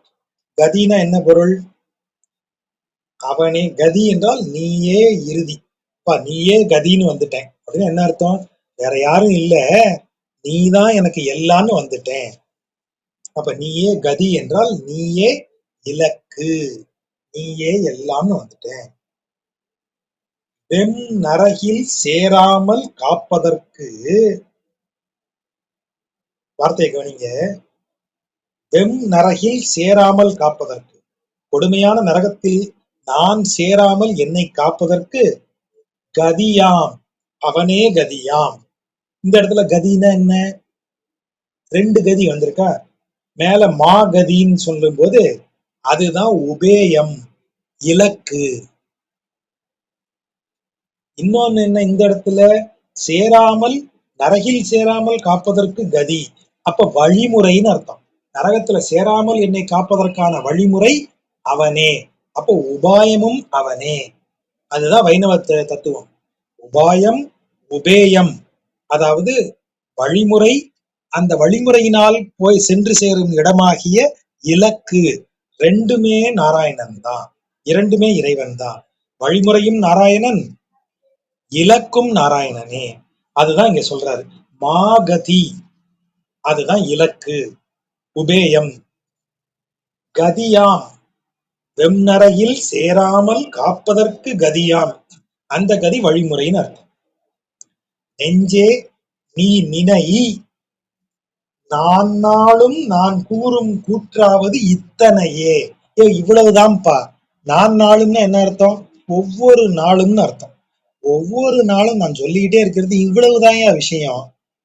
கதினா என்ன பொருள்? அவனே கதி என்றால் நீயே இறுதி. நீயே கதின்னு வந்துட்டேன் அப்படின்னு என்ன அர்த்தம்? வேற யாரும் இல்ல, நீதான் எனக்கு எல்லாம்னு வந்துட்டேன். அப்ப நீயே கதி என்றால் நீயே இலக்கு, நீயே எல்லாம்னு வந்துட்டேன். வெம் நரகில் சேராமல் காப்பதற்கு, வார்த்தையை கவனிங்க, வெம் நரகில் சேராமல் காப்பதற்கு, கொடுமையான நரகத்தில் நான் சேராமல் என்னை காப்பதற்கு, கதியாம், அவனே கதியாம். இந்த இடத்துல கதினா என்ன? ரெண்டு கதி வந்திருக்கா. மேல மா கதின்னு சொல்லும் போது அதுதான் உபேயம், இலக்கு. இன்னொன்னு என்ன, இந்த இடத்துல சேராமல், நரகில் சேராமல் காப்பதற்கு கதி, அப்ப வழிமுறைன்னு அர்த்தம். நரகத்துல சேராமல் என்னை காப்பதற்கான வழிமுறை அவனே, அப்போ உபாயமும் அவனே. அதுதான் வைணவ தத்துவம். உபாயம், உபேயம், அதாவது வழிமுறை, அந்த வழிமுறையினால் போய் சென்று சேரும் இடமாகிய இலக்கு. ரெண்டுமே நாராயணன் தான், இரண்டுமே இறைவன் தான். வழிமுறையும் நாராயணன், இலக்கும் நாராயணனே. அதுதான் இங்க சொல்றாரு. மாகதி அதுதான் இலக்கு, உபேயம். கதியாம், வெம்நரையில் சேராமல் காப்பதற்கு கதியாம், அந்த கதி வழிமுறைன்னு அர்த்தம். நெஞ்சே நீ நினை, நான் நாளும் நான் கூறும் கூற்றாவது இத்தனையே. இவ்வளவுதான்ப்பா. நான் நாளும்னா என்ன அர்த்தம்? ஒவ்வொரு நாளும்னு அர்த்தம். ஒவ்வொரு நாளும் நான் சொல்லிக்கிட்டே இருக்கிறது இவ்வளவுதான் விஷயம்.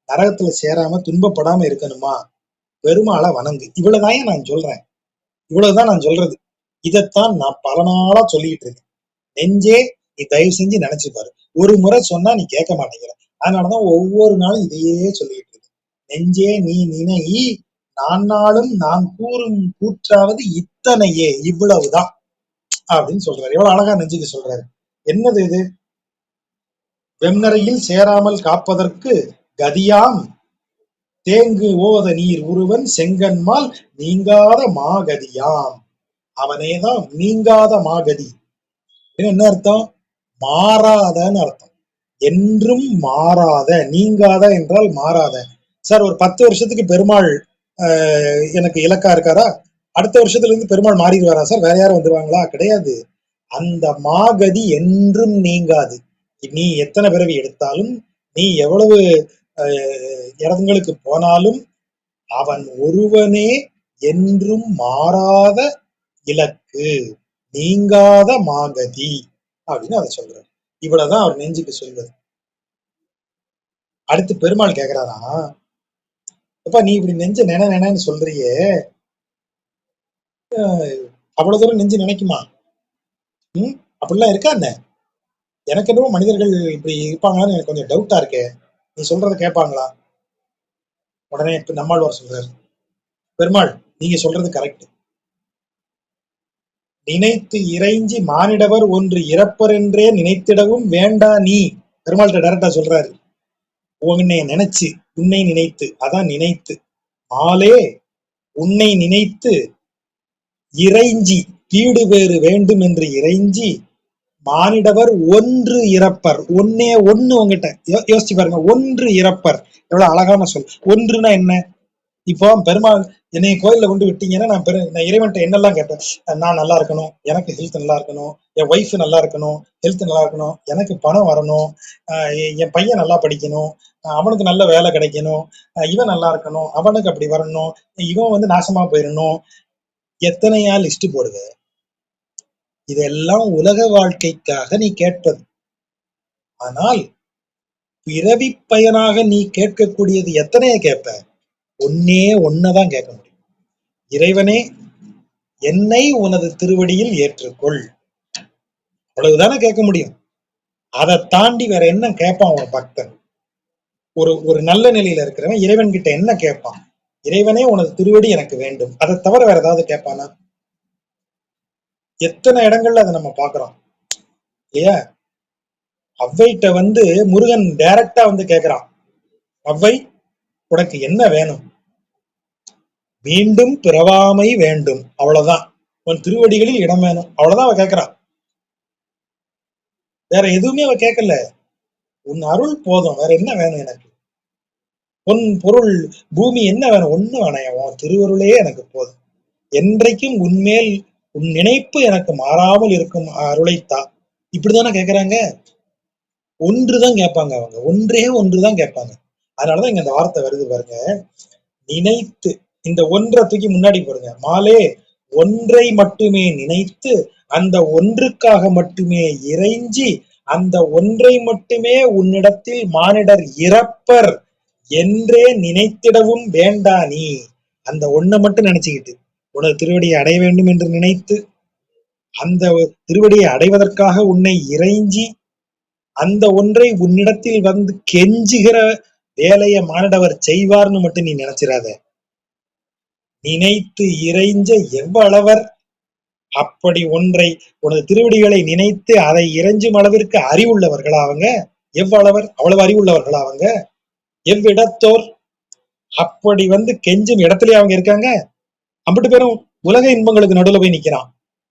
நரகத்துல சேராம துன்பப்படாம இருக்கணுமா, பெருமாளை வணங்கு, இவ்வளவுதான் நான் சொல்றேன். இவ்வளவுதான் நான் சொல்றது. இதைத்தான் நான் பல நாளா சொல்லிட்டு இருக்கேன். நெஞ்சே நீ தயவு செஞ்சு நினைச்சு பாரு. ஒரு முறை சொன்னா நீ கேட்க மாட்டேங்கிற, அதனாலதான் ஒவ்வொரு நாளும் இதையே சொல்லிட்டு இருக்கேன். நெஞ்சே நீ நினை, நான் நாளும் நான் கூறும் கூற்றாவது இத்தனையே, இவ்வளவுதான் அப்படின்னு சொல்றாரு. எவ்வளவு அழகா நெஞ்சுக்கு சொல்றாரு. என்னது இது? வெம்நரையில் சேராமல் காப்பதற்கு கதியாம், தேங்கு ஓத நீர் உருவன் செங்கன்மால் நீங்காத மாகதியாம். அவனேதான் நீங்காத மாகதி. என்ன அர்த்தம்? மாறாதன்னு அர்த்தம். என்றும் மாறாத, நீங்காத என்றால் மாறாத. சார் ஒரு 10 வருஷத்துக்கு பெருமாள் எனக்கு இலக்கா இருக்காரா? அடுத்த வருஷத்துல இருந்து பெருமாள் மாறிடுவாரா சார்? வேற யாரும் வந்துருவாங்களா? கிடையாது. அந்த மாகதி என்றும் நீங்காது. நீ எத்தனை பிறவி எடுத்தாலும், நீ எவ்வளவு இடங்களுக்கு போனாலும், அவன் ஒருவனே என்றும் மாறாத இலக்கு, நீங்காத மாகதி அப்படின்னு அதை சொல்றாரு. இவ்வளவுதான் அவர் நெஞ்சுக்கு சொல்வது. அடுத்து பெருமாள் கேக்குறாரா, அப்ப நீ இப்படி நெஞ்ச நினைன்னு சொல்றியே, அவ்வளவு தூரம் நெஞ்சு நினைக்குமா? அப்படிலாம் இருக்கா என்ன? எனக்கு என்னவோ மனிதர்கள் இப்படி இருப்பாங்களான்னு எனக்கு கொஞ்சம் டவுட்டா இருக்கே. நீ சொல்றதை கேட்பாங்களா? உடனே நம்மாழ்வார் சொல்றாரு, பெருமாள் நீங்க சொல்றது கரெக்ட். நினைத்து இறைஞ்சி மானிடவர் ஒன்று இறப்பர் என்றே நினைத்திடவும் வேண்டா நீ. பெருமாள்கிட்ட டைரக்டா சொல்றாரு. உன்னை நினைச்சு, உன்னை நினைத்து, அதான் நினைத்து, மாலே உன்னை நினைத்து இறைஞ்சி, பீடு வேறு வேண்டும் என்று இறைஞ்சி மானிடவர் ஒன்று இறப்பர். ஒன்னே ஒண்ணு உங்ககிட்ட யோசிச்சு பாருங்க. ஒன்று இறப்பர் எவ்வளவு அழகான சொல். ஒன்றுனா என்ன? இப்போ பெருமாள் என்னை கோயில்ல கொண்டு விட்டீங்கன்னா நான் இறைவன்ட்ட என்னெல்லாம் கேட்பேன். நான் நல்லா இருக்கணும், எனக்கு ஹெல்த் நல்லா இருக்கணும், என் ஒய்ஃப் நல்லா இருக்கணும், ஹெல்த் நல்லா இருக்கணும், எனக்கு பணம் வரணும், என் பையன் நல்லா படிக்கணும், அவனுக்கு நல்ல வேலை கிடைக்கணும், இவன் நல்லா இருக்கணும், அவனுக்கு அப்படி வரணும், இவன் வந்து நாசமா போயிடணும். எத்தனையா லிஸ்ட் போடுவேன். இதெல்லாம் உலக வாழ்க்கைக்காக நீ கேட்பது. ஆனால் பிறவி பயனாக நீ கேட்கக்கூடியது எத்தனைய கேட்ப? ஒன்னே ஒன்னதான் கேட்க முடியும். இறைவனே, என்னை உனது திருவடியில் ஏற்றுக்கொள். அவ்வளவுதானே கேட்க முடியும். அதை தாண்டி வேற என்ன கேட்பான் ஒரு பக்தன்? ஒரு நல்ல நிலையில இருக்கிறவன் இறைவன் கிட்ட என்ன கேட்பான்? இறைவனே உனது திருவடி எனக்கு வேண்டும். அதை தவிர வேற ஏதாவது கேட்பானா? எத்தனை இடங்கள்ல அதை நம்ம பாக்குறோம் இல்லையா? அவ்வைட்ட வந்து முருகன் டைரக்டா வந்து கேட்கிறான், அவ்வை உனக்கு என்ன வேணும்? மீண்டும் பிறவாமை வேண்டும், அவ்வளவுதான். உன் திருவடிகளில் இடம் வேணும், அவ்வளவுதான் அவ கேட்கிறான். வேற எதுவுமே அவ கேட்கல. உன் அருள் போதும், வேற என்ன வேணும் எனக்கு? பொன் பொருள் பூமி என்ன வேணும்? ஒண்ணு வேணாம், உன் திருவருளே எனக்கு போதும். என்றைக்கும் உன்மேல் உன் நினைப்பு எனக்கு மாறாமல் இருக்கும் அருளைத்தா. இப்படித்தானே கேட்கிறாங்க. ஒன்றுதான் கேட்பாங்க அவங்க. ஒன்றே ஒன்றுதான் கேட்பாங்க. அதனாலதான் இங்க இந்த வார்த்தை வருது பாருங்க, நினைத்து. இந்த ஒன்றை தூக்கி முன்னாடி போடுங்க. மாலே ஒன்றை மட்டுமே நினைத்து அந்த ஒன்றுக்காக மட்டுமே இறைஞ்சி அந்த ஒன்றை மட்டுமே உன்னிடத்தில் மானிடர் இறப்பர் என்றே நினைத்திடவும் வேண்டா நீ. அந்த ஒன்றை மட்டும் நினைச்சுக்கிட்டு உனது திருவடியை அடைய வேண்டும் என்று நினைத்து அந்த திருவடியை அடைவதற்காக உன்னை இறைஞ்சி அந்த ஒன்றை உன்னிடத்தில் வந்து கெஞ்சுகிற வேலையை மானிடவர் செய்வார்னு மட்டும் நீ நினைச்சிடாத. நினைத்து இறைஞ்ச எவ்வளவர். அப்படி ஒன்றை உனது திருவடிகளை நினைத்து அதை இறைஞ்சும் அளவிற்கு அறிவுள்ளவர்களா அவங்க? எவ்வளவர்? அவ்வளவு அறிவுள்ளவர்களா அவங்க? எவ்விடத்தோர்? அப்படி வந்து கெஞ்சும் இடத்துலயே அவங்க இருக்காங்க. அம்பிட்டு பேரும் உலக இன்பங்களுக்கு நடுவுல போய் நிக்கிறான்.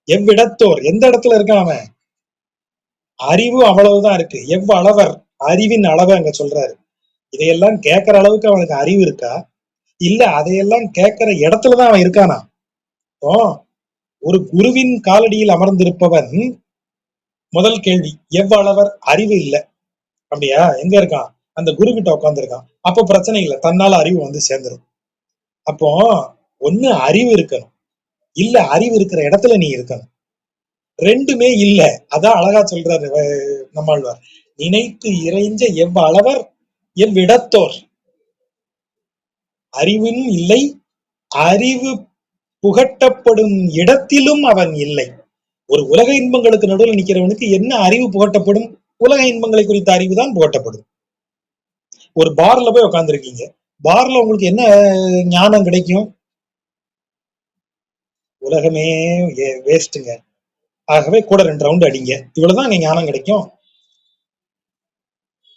எவ்விடத்தோர், எந்த இடத்துல இருக்கான் அவன்? அறிவு அவ்வளவுதான் இருக்கு. எவ்வளவர், அறிவின் அளவை அங்க சொல்றாரு. இதையெல்லாம் கேட்கிற அளவுக்கு அவனுக்கு அறிவு இருக்கா? இல்ல அதையெல்லாம் கேட்கிற இடத்துலதான் அவன் இருக்கானா? ஒரு குருவின் காலடியில் அமர்ந்திருப்பவன் முதல் கேள்வி எவ்வளவர்? அறிவு இல்ல. அப்படியா? எங்க இருக்கான்? அந்த குரு கிட்ட உட்கார்ந்துருக்கான். அப்போ பிரச்சனை இல்லை, தன்னால அறிவு வந்து சேர்ந்துடும். அப்போ ஒண்ணு அறிவு இருக்கணும், இல்ல அறிவு இருக்கிற இடத்துல நீ இருக்கணும். ரெண்டுமே இல்ல. அதான் அழகா சொல்றாரு நம்மாழ்வார். நினைத்து இறைஞ்ச எவ்வளவர் எவ்விடத்தோர். அறிவும் இல்லை, அறிவு புகட்டப்படும் இடத்திலும் அவன் இல்லை. ஒரு உலக இன்பங்களுக்கு நடுவில் நிக்கிறவனுக்கு என்ன அறிவு புகட்டப்படும்? உலக இன்பங்களை குறித்த அறிவு தான் புகட்டப்படும். ஒரு பார்ல போய் உட்கார்ந்துருக்கீங்க, பார்ல உங்களுக்கு என்ன ஞானம் கிடைக்கும்? உலகமே வேஸ்ட்டுங்க, ஆகவே கூட 2 ரவுண்ட் அடிங்க, இவ்வளவுதான் அங்க ஞானம் கிடைக்கும்.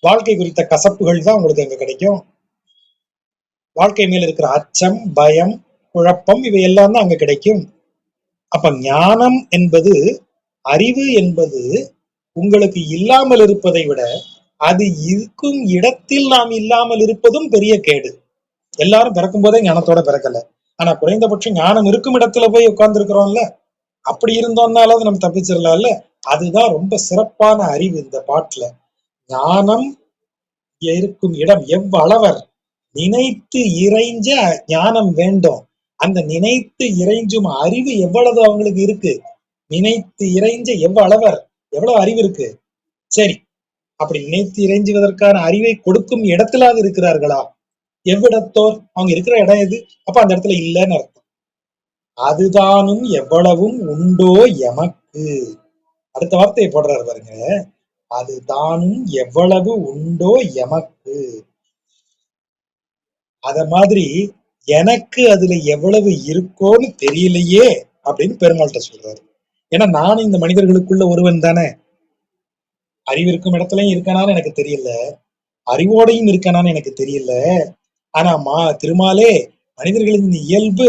வாழ்க்கை குறித்த கசப்புகள் தான் உங்களுக்கு அங்க கிடைக்கும். வாழ்க்கை மேல இருக்கிற அச்சம், பயம், குழப்பம், இவை எல்லாம் தான் அங்க கிடைக்கும். அப்ப ஞானம் என்பது, அறிவு என்பது உங்களுக்கு இல்லாமல் இருப்பதை விட அது இருக்கும் இடத்தில் நாம் இல்லாமல் இருப்பதும் பெரிய கேடு. எல்லாரும் பிறக்கும் போதே ஞானத்தோட பிறக்கல, ஆனா குறைந்தபட்சம் ஞானம் இருக்கும் இடத்துல போய் உட்கார்ந்து இருக்கிறோம்ல, அப்படி இருந்தோம்னாலும் நம்ம தப்பிச்சிடலாம்ல. அதுதான் ரொம்ப சிறப்பான அறிவு இந்த பாட்டுல. ஞானம் இருக்கும் இடம் எவ்வளவர். நினைத்து இறைஞ்ச ஞானம் வேண்டும். அந்த நினைத்து இறைஞ்சும் அறிவு எவ்வளவு அவங்களுக்கு இருக்கு? நினைத்து இறைஞ்ச எவ்வளவர், எவ்வளவு அறிவு இருக்கு? சரி, அப்படி நினைத்து இறைஞ்சுவதற்கான அறிவை கொடுக்கும் இடத்திலாவது இருக்கிறார்களா? எவ்விடத்தோர்? அவங்க இருக்கிற இடம் எது? அப்ப அந்த இடத்துல இல்லைன்னு அர்த்தம். அதுதானும் எவ்வளவும் உண்டோ எமக்கு. அடுத்த வார்த்தையை போடுறாரு பாருங்க, அதுதானும் எவ்வளவு உண்டோ எமக்கு. அத மாதிரி எனக்கு அதுல எவ்வளவு இருக்கோன்னு தெரியலையே அப்படின்னு பெருமாள்கிட்ட சொல்றாரு. ஏன்னா நானும் இந்த மனிதர்களுக்குள்ள ஒருவன் தானே. அறிவு இருக்கும் இடத்துலயும் இருக்கானான்னு எனக்கு தெரியல, அறிவோடையும் இருக்கானான்னு எனக்கு தெரியல. ஆனா திருமாலே, மனிதர்களின் இயல்பு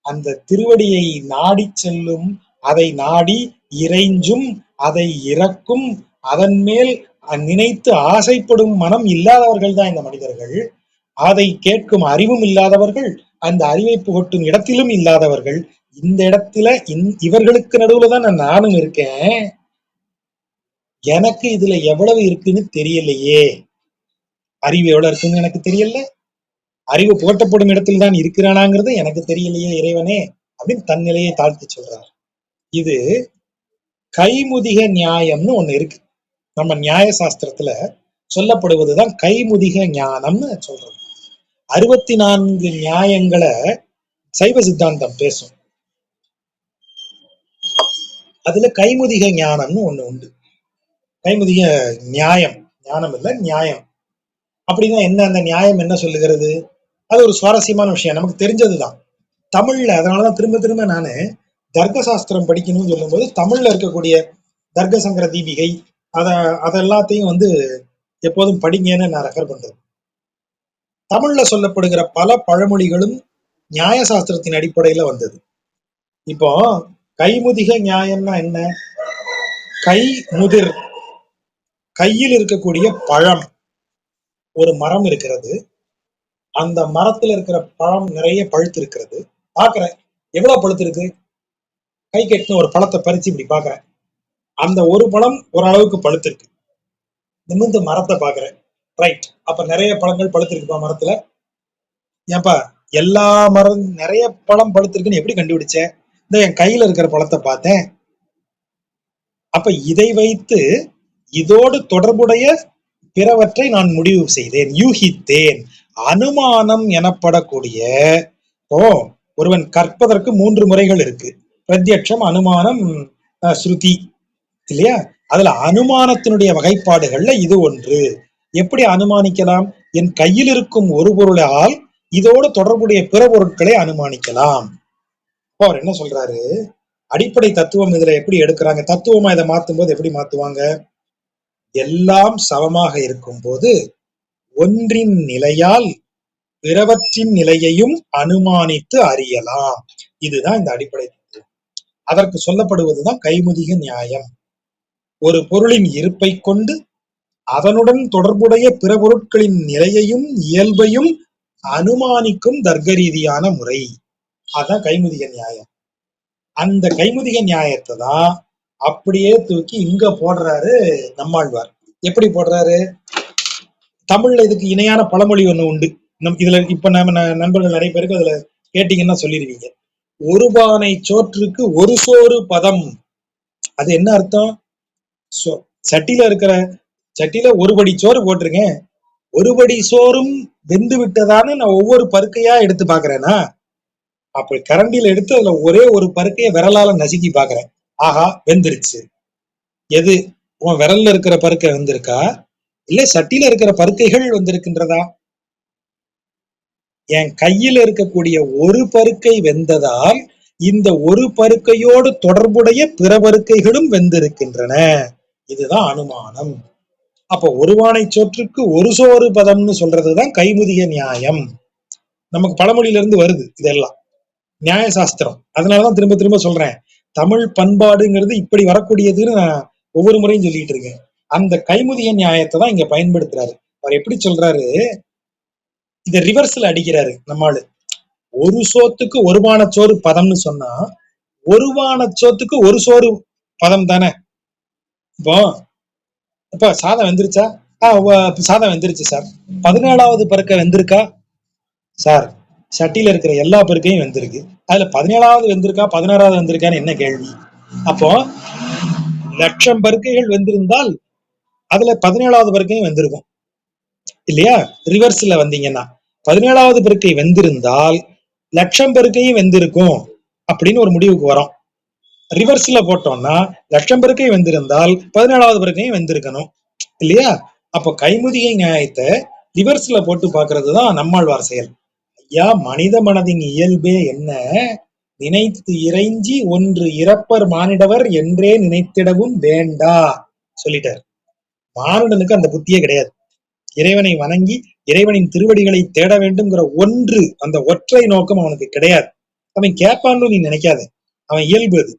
அந்த திருவடியை நாடி செல்லும் அதை நாடி இறைஞ்சும் அதை இறக்கும் அதன் மேல் நினைத்து ஆசைப்படும் மனம் இல்லாதவர்கள் தான் இந்த மனிதர்கள். அதை கேட்கும் அறிவும் இல்லாதவர்கள், அந்த அறிவை புகட்டும் இடத்திலும் இல்லாதவர்கள். இந்த இடத்துல இவர்களுக்கு நடுவுல தான் நானும் இருக்கேன். எனக்கு இதுல எவ்வளவு இருக்குன்னு தெரியலையே. அறிவு எவ்வளவு இருக்குன்னு எனக்கு தெரியல, அறிவு புகட்டப்படும் இடத்தில் தான் இருக்கிறானாங்கிறது எனக்கு தெரியலையே இறைவனே அப்படின்னு தன் நிலையை தாழ்த்தி சொல்றார். இது கைமுதிக நியாயம்னு ஒண்ணு இருக்கு. நம்ம நியாய சாஸ்திரத்துல சொல்லப்படுவதுதான் கைமுதிக ஞானம்னு சொல்றது. 64 நியாயங்களை சைவ சித்தாந்தம் பேசும். அதுல கைமுதிக ஞானம்னு ஒண்ணு உண்டு. கைமுதிக நியாயம், ஞானம் இல்ல நியாயம். அப்படின்னா என்ன? அந்த நியாயம் என்ன சொல்லுகிறது? அது ஒரு சுவாரஸ்யமான விஷயம், நமக்கு தெரிஞ்சதுதான் தமிழ்ல. அதனாலதான் திரும்ப திரும்ப நானு தர்க்க சாஸ்திரம் படிக்கணும்னு சொல்லும் போது தமிழ்ல இருக்கக்கூடிய தர்க்க சங்கர தீபிகை அதெல்லாத்தையும் எப்போதும் படிங்கன்னு நான் ரெஃபர் பண்றேன். தமிழ்ல சொல்லப்படுகிற பல பழமொழிகளும் நியாய சாஸ்திரத்தின் அடிப்படையில வந்தது. இப்போ கைமுதிக நியாயம்னா என்ன? கை முதிர், கையில் இருக்கக்கூடிய பழம். ஒரு மரம் இருக்கிறது, அந்த மரத்துல இருக்கிற பழம் நிறைய பழுத்து இருக்கிறது. பாக்குறேன் எவ்வளவு பழுத்து இருக்கு, கை கெட்டின ஒரு பழத்தை பறிச்சு இப்படி பாக்குறேன், அந்த ஒரு பழம் ஓரளவுக்கு பழுத்து இருக்கு. நிமிர்ந்து மரத்தை பாக்குறேன், ரைட், அப்ப நிறைய பழங்கள் பழுத்து இருக்குப்பா மரத்துல. ஏன்பா எல்லா மரம் நிறைய பழம் பழுத்திருக்குன்னு எப்படி கண்டுபிடிச்ச? இந்த என் கையில இருக்கிற பழத்தை பார்த்தேன். அப்ப இதை வைத்து இதோடு தொடர்புடைய பிறவற்றை நான் முடிவு செய்தேன், யூகித்தேன். அனுமானம் எனப்படக்கூடிய ஒருவன் கற்பதற்கு 3 முறைகள் இருக்கு. பிரத்யட்சம், அனுமானம், ஸ்ருதி, இல்லையா? அதுல அனுமானத்தினுடைய வகைப்பாடுகள்ல இது ஒன்று. எப்படி அனுமானிக்கலாம்? என் கையில் இருக்கும் ஒரு பொருளால் இதோடு தொடர்புடைய பிற பொருட்களை அனுமானிக்கலாம். அவர் என்ன சொல்றாரு? அடிப்படை தத்துவம் இதுல எப்படி எடுக்கிறாங்க? தத்துவமா இதை மாத்தும் போது எப்படி மாத்துவாங்க? எல்லாம் சமமாக இருக்கும் போது ஒன்றின் நிலையால் பிறவற்றின் நிலையையும் அனுமானித்து அறியலாம். இதுதான் இந்த அடிப்படை தத்துவம். அதற்கு சொல்லப்படுவதுதான் கைமுதிக நியாயம். ஒரு பொருளின் இருப்பை கொண்டு அதனுடன் தொடர்புடைய பிற பொருட்களின் நிலையையும் இயல்பையும் அனுமானிக்கும் தர்க்க ரீதியான முறை. அதான் கைமுதிக நியாயம். அந்த கைமுதிக நியாயத்தை தான் அப்படியே தூக்கி இங்க போடுறாரு நம்மாழ்வார். எப்படி போடுறாரு? தமிழ்ல இதுக்கு இணையான பழமொழி ஒண்ணு உண்டு. இதுல இப்ப நம்ம நண்பர்கள் நிறைய பேருக்கு அதுல கேட்டீங்கன்னா சொல்லிடுவீங்க. ஒரு பானை சோற்றுக்கு ஒரு சோறு பதம். அது என்ன அர்த்தம்? சட்டியில ஒரு படி சோறு போட்டிருக்கேன், ஒரு படி சோறும் வெந்து விட்டதான்னு நான் ஒவ்வொரு பருக்கையா எடுத்து பாக்குறேன்னா, அப்படி கரண்டியில எடுத்து அதுல ஒரே ஒரு பருக்கைய விரலால நசுக்கி பாக்குறேன், ஆஹா வெந்துருச்சு. எது? உன் விரல்ல இருக்கிற பருக்கை வெந்திருக்கா, இல்ல சட்டியில இருக்கிற பருக்கைகள் வந்திருக்கின்றதா? என் கையில இருக்கக்கூடிய ஒரு பருக்கை வெந்ததால் இந்த ஒரு பருக்கையோடு தொடர்புடைய பிற பருக்கைகளும் வெந்திருக்கின்றன. இதுதான் அனுமானம். அப்ப ஒருவானை சோற்றுக்கு ஒரு சோறு பதம்னு சொல்றதுதான் கைமுதிக நியாயம். நமக்கு பழமொழியில இருந்து வருது இதெல்லாம், நியாய சாஸ்திரம். அதனாலதான் திரும்ப திரும்ப சொல்றேன், தமிழ் பண்பாடுங்கிறது இப்படி வரக்கூடியதுன்னு நான் ஒவ்வொரு முறையும் சொல்லிட்டு இருக்கேன். அந்த கைமுதிக நியாயத்தை தான் இங்க பயன்படுத்துறாரு. அவர் எப்படி சொல்றாரு? இத ரிவர்ஸ்ல அடிக்கிறாரு நம்மாளு. ஒரு சோத்துக்கு ஒரு பானச்சோறு பதம்னு சொன்னா ஒரு பானச்சோத்துக்கு ஒரு சோறு பதம் தானே. இப்போ இப்ப சாதம் வெந்துருச்சா? சாதம் வெந்துருச்சு சார். 17வது பருக்க வெந்திருக்கா சார்? சட்டியில இருக்கிற எல்லா பருக்கையும் வெந்திருக்கு, அதுல 17வது வெந்திருக்கா 16வது வெந்திருக்கான்னு என்ன கேள்வி? அப்போ 1,00,000 பருக்கைகள் வெந்திருந்தால் அதுல 17வது பருக்கையும் வெந்திருக்கும் இல்லையா? ரிவர்ஸ்ல வந்தீங்கன்னா 17வது பருக்கை வெந்திருந்தால் 1,00,000 பருக்கையும் வெந்திருக்கும் அப்படின்னு ஒரு முடிவுக்கு வரும். ரிவர்ஸ்ல போட்டோம்னா 1,00,000 பருக்கை வெந்திருந்தால் 17வது பருக்கையும் வெந்திருக்கணும் இல்லையா? அப்ப கைமுதிகை நியாயத்தை ரிவர்ஸ்ல போட்டு பாக்குறதுதான் நம்மாழ்வார் செயல். ஐயா, மனித மனதின் இயல்பே என்ன? நினைத்து இறைஞ்சி ஒன்று இறப்பர் மானிடவர் என்றே நினைத்திடவும் வேண்டா சொல்லிட்டார். மானுடனுக்கு அந்த புத்தியே கிடையாது. இறைவனை வணங்கி இறைவனின் திருவடிகளை தேட வேண்டும்ங்கிற ஒன்று, அந்த ஒற்றை நோக்கம் அவனுக்கு கிடையாது. அவன் கேட்பான்னு நீ நினைக்காத, அவன் இயல்பு அது.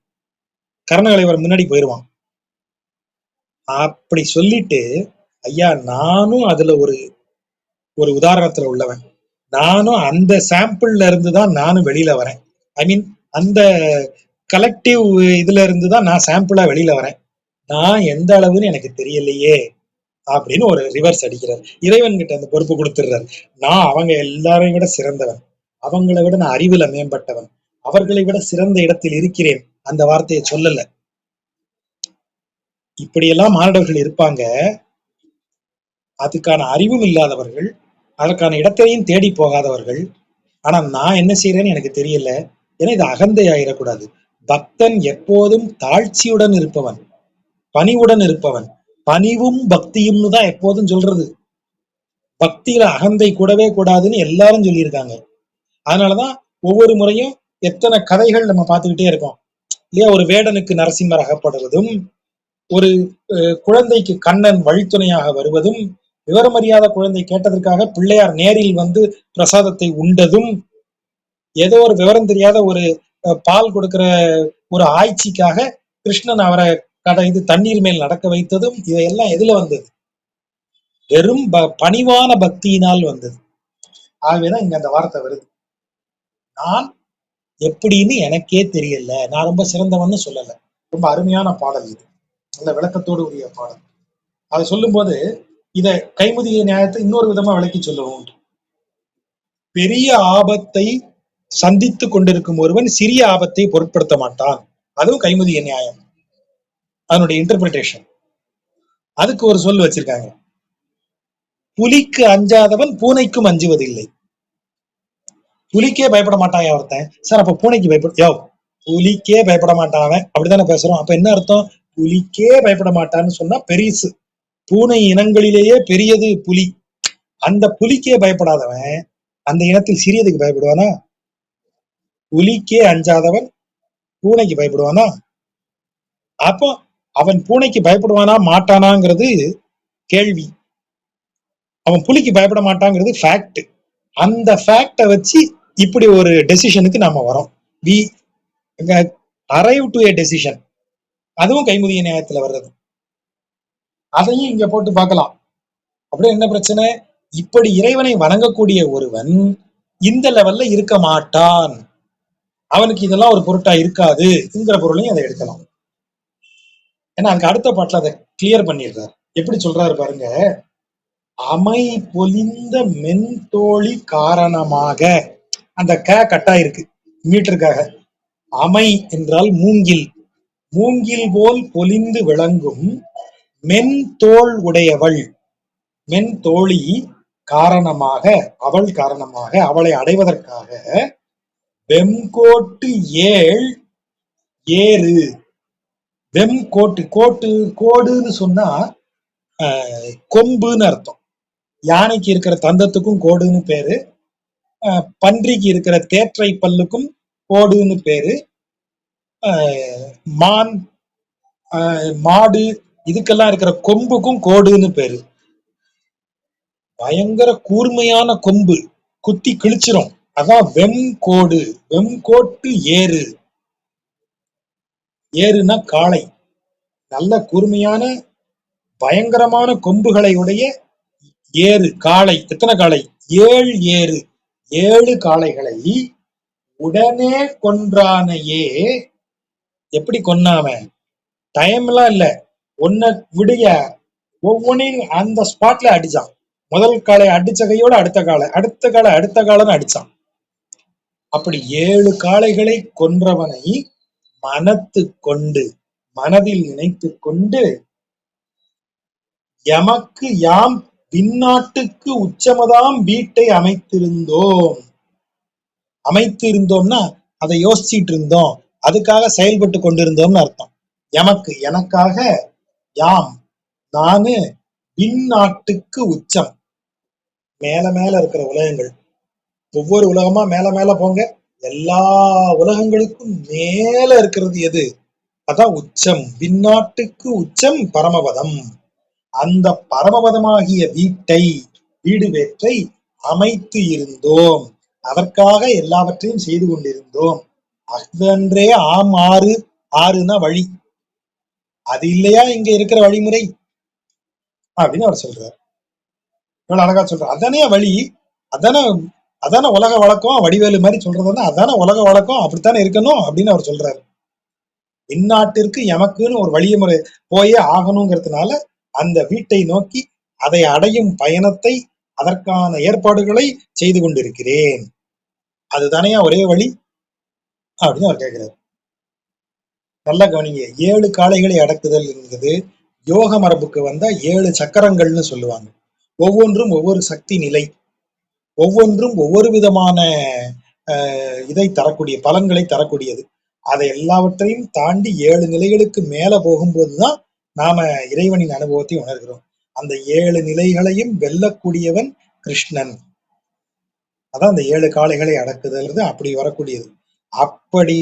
கர்ணகலைவர் முன்னாடி போயிருவான். அப்படி சொல்லிட்டு, ஐயா நானும் அதுல ஒரு ஒரு உதாரணத்துல உள்ளவன், நானும் அந்த சாம்பிள்ல இருந்து தான் நானும் வெளியில வரேன். ஐ மீன் அந்த கலெக்டிவ் இதுல இருந்து தான் நான் சாம்பிளா வெளியில வரேன். நான் எந்த அளவுன்னு எனக்கு தெரியலையே அப்படின்னு ஒரு ரிவர்ஸ் அடிக்கிறார். இறைவன் கிட்ட அந்த பொறுப்பு கொடுத்துடுறாரு. நான் அவங்க எல்லாரையும் விட சிறந்தவன், அவங்களை விட நான் அறிவுல மேம்பட்டவன், அவர்களை விட சிறந்த இடத்தில் இருக்கிறேன். அந்த வார்த்தையை சொல்லல. இப்படியெல்லாம் மாணவர்கள் இருப்பாங்க. அதுக்கான அறிவும் இல்லாதவர்கள், அதற்கான இடத்தையும் தேடி போகாதவர்கள். ஆனா நான் என்ன செய்யறேன்னு எனக்கு தெரியல. ஏன்னா இது அகந்தை ஆயிடக்கூடாது. பக்தன் எப்போதும் தாழ்ச்சியுடன் இருப்பவன், பணிவுடன் இருப்பவன். பணிவும் பக்தியும்னு தான் எப்போதும் சொல்றது. பக்தியில அகந்தை கூடவே கூடாதுன்னு எல்லாரும் சொல்லியிருக்காங்க. அதனாலதான் ஒவ்வொரு முறையும் எத்தனை கதைகள் நம்ம பார்த்துக்கிட்டே இருக்கோம் இல்லையா? ஒரு வேடனுக்கு நரசிம்மர் அகப்படுவதும், ஒரு குழந்தைக்கு கண்ணன் வழித்துணையாக வருவதும், விவரமறியாத குழந்தை கேட்டதற்காக பிள்ளையார் நேரில் வந்து பிரசாதத்தை உண்டதும், ஏதோ ஒரு விவரம் தெரியாத ஒரு பால் கொடுக்கிற ஒரு ஆய்ச்சிக்காக கிருஷ்ணன் அவரை இது தண்ணீர் மேல் நடக்க வைத்ததும், இதையெல்லாம் எதுல வந்தது? வெறும் பணிவான பக்தியினால் வந்தது. ஆகவேதான் இங்க அந்த வார்த்தை வருது. நான் எப்படின்னு எனக்கே தெரியல, நான் ரொம்ப சிறந்தவன்னு சொல்லல. ரொம்ப அருமையான பாடல் இது, நல்ல விளக்கத்தோடு உரிய பாடல். அதை சொல்லும் போது இத கைமுதிய நியாயத்தை இன்னொரு விதமா விளக்கி சொல்லுவோம். பெரிய ஆபத்தை சந்தித்துக் கொண்டிருக்கும் ஒருவன் சிறிய ஆபத்தை பொருட்படுத்த மாட்டான். அதுவும் கைமுதிய நியாயம், அதனுடைய இன்டர்பிரிட்டேஷன். அதுக்கு ஒரு சொல் வச்சிருக்காங்க, புலிக்கு அஞ்சாதவன் பூனைக்கும் அஞ்சுவதில்லை. புலிக்கே பயப்பட மாட்டான் ஒருத்தன், சார் அப்ப பூனைக்கு பயப்பட புலிக்கே பயப்பட மாட்டான் அப்படித்தானே பேசுறோம். அப்ப என்ன அர்த்தம்? புலிக்கே பயப்பட மாட்டான்னு சொன்னா பெரிசு, பூனை இனங்களிலேயே பெரியது புலி. அந்த புலிக்கே பயப்படாதவன் அந்த இனத்தில் சிறியதுக்கு பயப்படுவானா? புலிக்கே அஞ்சாதவன் பூனைக்கு பயப்படுவானா? அப்போ அவன் பூனைக்கு பயப்படுவானா மாட்டானாங்கிறது கேள்வி. அவன் புலிக்கு பயப்பட மாட்டாங்கிறது ஃபேக்ட். அந்த ஃபேக்டை வச்சு இப்படி ஒரு டெசிஷனுக்கு நாம வரோம். We arrive to a decision. அதுவும் கைமுதிய நியாயத்துல வர்றது. அதையும் இங்க போட்டு பார்க்கலாம். அப்படியே என்ன பிரச்சனை? இப்படி இறைவனை வணங்கக்கூடிய ஒருவன் இந்த லெவல்ல இருக்க மாட்டான், அவனுக்கு இதெல்லாம் ஒரு பொருட்டா இருக்காதுங்கிற பொருளையும் அதை எடுக்கலாம். ஏன்னா அதுக்கு அடுத்த பாட்டுல அதை கிளியர் பண்ணிடுறாரு. எப்படி சொல்றாரு பாருங்க, அமை பொலிந்த மென்தோழி காரணமாக, அந்த கட்டா இருக்கு மீட்டருக்காக. அமை என்றால் மூங்கில், மூங்கில் போல் பொலிந்து விளங்கும் மென்தோள் உடையவள், மென்தோழி காரணமாக, அவள் காரணமாக, அவளை அடைவதற்காக வெம்கோட்டு ஏறு. வெம்கோட்டு, கோட்டு கோடுன்னு சொன்னா கொம்புன்னு அர்த்தம். யானைக்கு இருக்கிற தந்தத்துக்கும் கோடுன்னு பேரு, பன்றிக்கு இருக்கிற தேற்றை பல்லுக்கும் கோடுன்னு பேரு, மான் மாடு இதுக்கெல்லாம் இருக்கிற கொம்புக்கும் கோடுன்னு பேரு. பயங்கர கூர்மையான கொம்பு, குத்தி கிழிச்சிரும். அதான் வெம்கோடு, வெம்கோட்டு ஏறு. ஏறுனா காளை, நல்ல கூர்மையான பயங்கரமான கொம்புகளை உடைய ஏறு காளை. எத்தனை காளை? 7 ஏறு, 7 காளைகளை உடனே கொன்றானையே. எப்படி கொன்னாம? டைம் எல்லாம் இல்ல, ஒன்ன விடைய ஒவ்வொன்னையும் அந்த ஸ்பாட்ல அடிச்சான். முதல் காலை அடிச்ச கையோட அடுத்த காலை, அடுத்த காலை அடுத்த காலன்னு அடிச்சான். அப்படி 7 காளைகளை கொன்றவனை மனத்து கொண்டு, மனதில் நினைத்து கொண்டு, எமக்கு யாம் விண்ணாட்டுக்கு உச்சமதாம் வீட்டை அமைத்திருந்தோம். அமைத்திருந்தோம்னா அதை யோசிச்சுட்டு இருந்தோம், அதுக்காக செயல்பட்டு கொண்டிருந்தோம்னு அர்த்தம். எமக்கு எனக்காக, யாம் நானு, விண்ணாட்டுக்கு உச்சம், மேல மேல இருக்கிற உலகங்கள், ஒவ்வொரு உலகமா மேல மேல போங்க, எல்லா உலகங்களுக்கும் மேல இருக்கிறது எது? அதான் உச்சம். விண்ணாட்டுக்கு உச்சம் பரமபதம். அந்த பரமபதமாகிய வீட்டை, வீடு வேற்றை அமைத்து இருந்தோம், அதற்காக எல்லாவற்றையும் செய்து கொண்டிருந்தோம். அகன்றே ஆம் ஆறு ஆறுனா வழி. அது இல்லையா இங்க இருக்கிற வழிமுறை அப்படின்னு அவர் சொல்றாரு. இவ்வளவு அழகா சொல்றாரு. அதானே வழி, அதானே அதானே உலக வழக்கம். வடிவேலு மாதிரி சொல்றதுன்னா அதானே உலக வழக்கம், அப்படித்தானே இருக்கணும் அப்படின்னு அவர் சொல்றாரு. இந்நாட்டிற்கு எமக்குன்னு ஒரு வழிமுறை போயே ஆகணுங்கிறதுனால அந்த வீட்டை நோக்கி அதை அடையும் பயணத்தை, அதற்கான ஏற்பாடுகளை செய்து கொண்டிருக்கிறேன். அதுதானே ஒரே வழி அப்படின்னு அவர் கேட்கிறார். நல்லா கவனிங்க. 7 காளைகளை அடக்குதல் என்பது யோக மரபுக்கு வந்தா 7 சக்கரங்கள்னு சொல்லுவாங்க. ஒவ்வொன்றும் ஒவ்வொரு சக்தி நிலை, ஒவ்வொன்றும் ஒவ்வொரு விதமான இதை தரக்கூடிய பலன்களை தரக்கூடியது. அதை எல்லாவற்றையும் தாண்டி 7 நிலைகளுக்கு மேல போகும்போதுதான் நாம இறைவனின் அனுபவத்தை உணர்கிறோம். அந்த 7 நிலைகளையும் வெல்லக்கூடியவன் கிருஷ்ணன். அதான் அந்த 7 காளைகளை அடக்குதல் அப்படி வரக்கூடியது. அப்படி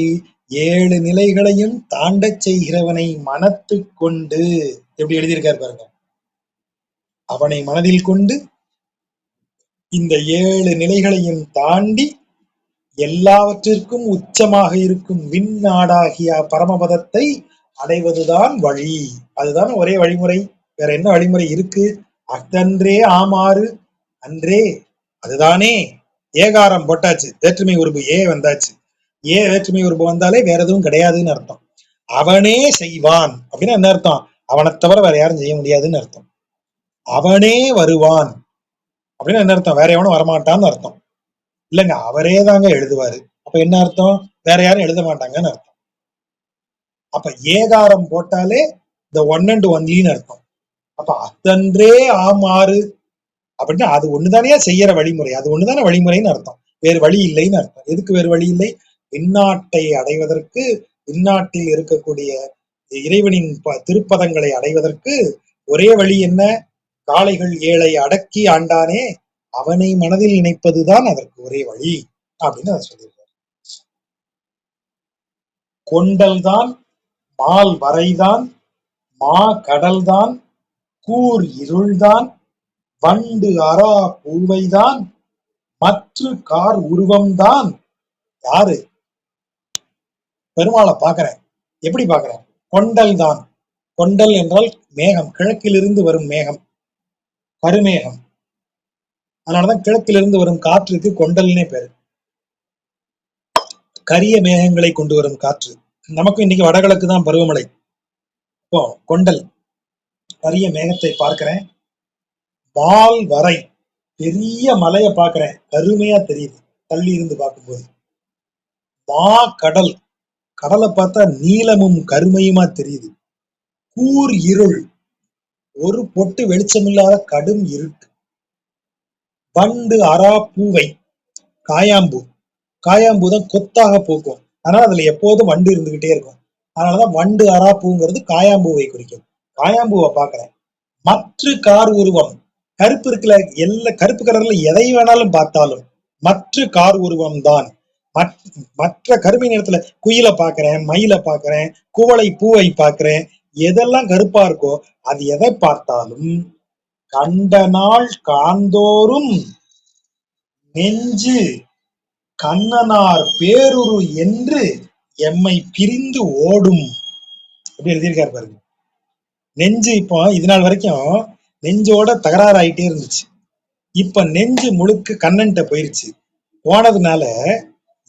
7 நிலைகளையும் தாண்டச் செய்கிறவனை மனத்து கொண்டு, எப்படி எழுதியிருக்காரு பாருங்க, அவனை மனதில் கொண்டு இந்த 7 நிலைகளையும் தாண்டி எல்லாவற்றிற்கும் உச்சமாக இருக்கும் விண்ணாடாகிய பரமபதத்தை அடைவதுதான் வழி. அதுதான் ஒரே வழிமுறை. வேற என்ன வழிமுறை இருக்கு? அத்தன்றே ஆமாறு அன்றே. அதுதானே. ஏகாரம் போட்டாச்சு, வேற்றுமை உருபு ஏ வந்தாச்சு. ஏ வேற்றுமை உருபு வந்தாலே வேற எதுவும் கிடையாதுன்னு அர்த்தம். அவனே செய்வான் அப்படின்னா என்ன அர்த்தம்? அவனை தவிர வேற யாரும் செய்ய முடியாதுன்னு அர்த்தம். அவனே வருவான் அப்படின்னா என்ன அர்த்தம்? வேற எவனும் வரமாட்டான்னு அர்த்தம். இல்லைங்க, அவரே தாங்க எழுதுவாரு. அப்ப என்ன அர்த்தம்? வேற யாரும் எழுத மாட்டாங்கன்னு அர்த்தம். அப்ப ஏகாரம் போட்டாலே இந்த ஒன் அண்ட் ஒன்லின்னு அர்த்தம். அப்ப அத்தன்றே ஆமாறு அப்படின்னா அது ஒண்ணுதானே செய்யற வழிமுறை, அது ஒண்ணுதானே வழிமுறைன்னு அர்த்தம். வேறு வழி இல்லைன்னு அர்த்தம். எதுக்கு வேறு வழி இல்லை? விண்ணாட்டை அடைவதற்கு, விண்ணாட்டில் இருக்கக்கூடிய இறைவனின் திருப்பதங்களை அடைவதற்கு ஒரே வழி என்ன? காளைகள் 7 அடக்கி ஆண்டானே, அவனை மனதில் நினைப்பதுதான் அதற்கு ஒரே வழி அப்படின்னு அதை சொல்லியிருக்காரு. கொண்டல்தான், மால் வரைதான், மா கடல்தான், கூர் இருள்தான், வண்டு அரா பூவைதான், மற்ற கார் உருவம்தான். யாரு? பெருமாளை பாக்குறேன். எப்படி பாக்குறேன்? கொண்டல் தான். கொண்டல் என்றால் மேகம், கிழக்கிலிருந்து வரும் மேகம், கருமேகம். அதனாலதான் கிழக்கிலிருந்து வரும் காற்றுக்கு கொண்டல்னே பேரு. கரிய மேகங்களை கொண்டு வரும் காற்று. நமக்கும் இன்னைக்கு வடகிழக்கு தான் பருவமழை. இப்போ கொண்டல், கரிய மேகத்தை பார்க்கிறேன். வால் வரை, பெரிய மலையை பார்க்கிறேன், கருமையா தெரியுது தள்ளி இருந்து பார்க்கும்போது. மா கடல், கடலை பார்த்தா நீலமும் கருமையுமா தெரியுது. கூர் இருள், ஒரு பொட்டு வெளிச்சமில்லாத கடும் இருட்டு. வண்டு அரா பூவை, காயாம்பூ, காயாம்பூ தான் கொத்தாக பூக்கும், அதனால அதுல எப்போதும் வண்டு இருந்துகிட்டே இருக்கும். அதனாலதான் வண்டு அரா பூங்கிறது காயாம்பூவை குறிக்கும். காயாம்பூவை பாக்குறேன். மற்ற கார் உருவம், கருப்பு இருக்குல்ல, எல்லா கருப்பு கலர்ல எதை வேணாலும் பார்த்தாலும் மற்ற கார் உருவம் தான். மற்ற கருமை நிறத்துல குயிலை பாக்குறேன், மயிலை பாக்குறேன், குவளை பூவை பாக்குறேன். எதெல்லாம் கருப்பா இருக்கோ அது எதை பார்த்தாலும் கண்ட நாள் காந்தோறும் நெஞ்சு கண்ணனார் பேருரு என்று எம்மை பிரிந்து ஓடும். அப்படி எழுதியிருக்காரு பாருங்க. நெஞ்சு இப்போ இது நாள் வரைக்கும் நெஞ்சோட தகராறு ஆயிட்டே இருந்துச்சு. இப்ப நெஞ்சு முழுக்க கண்ணன்ட்ட போயிருச்சு. போனதுனால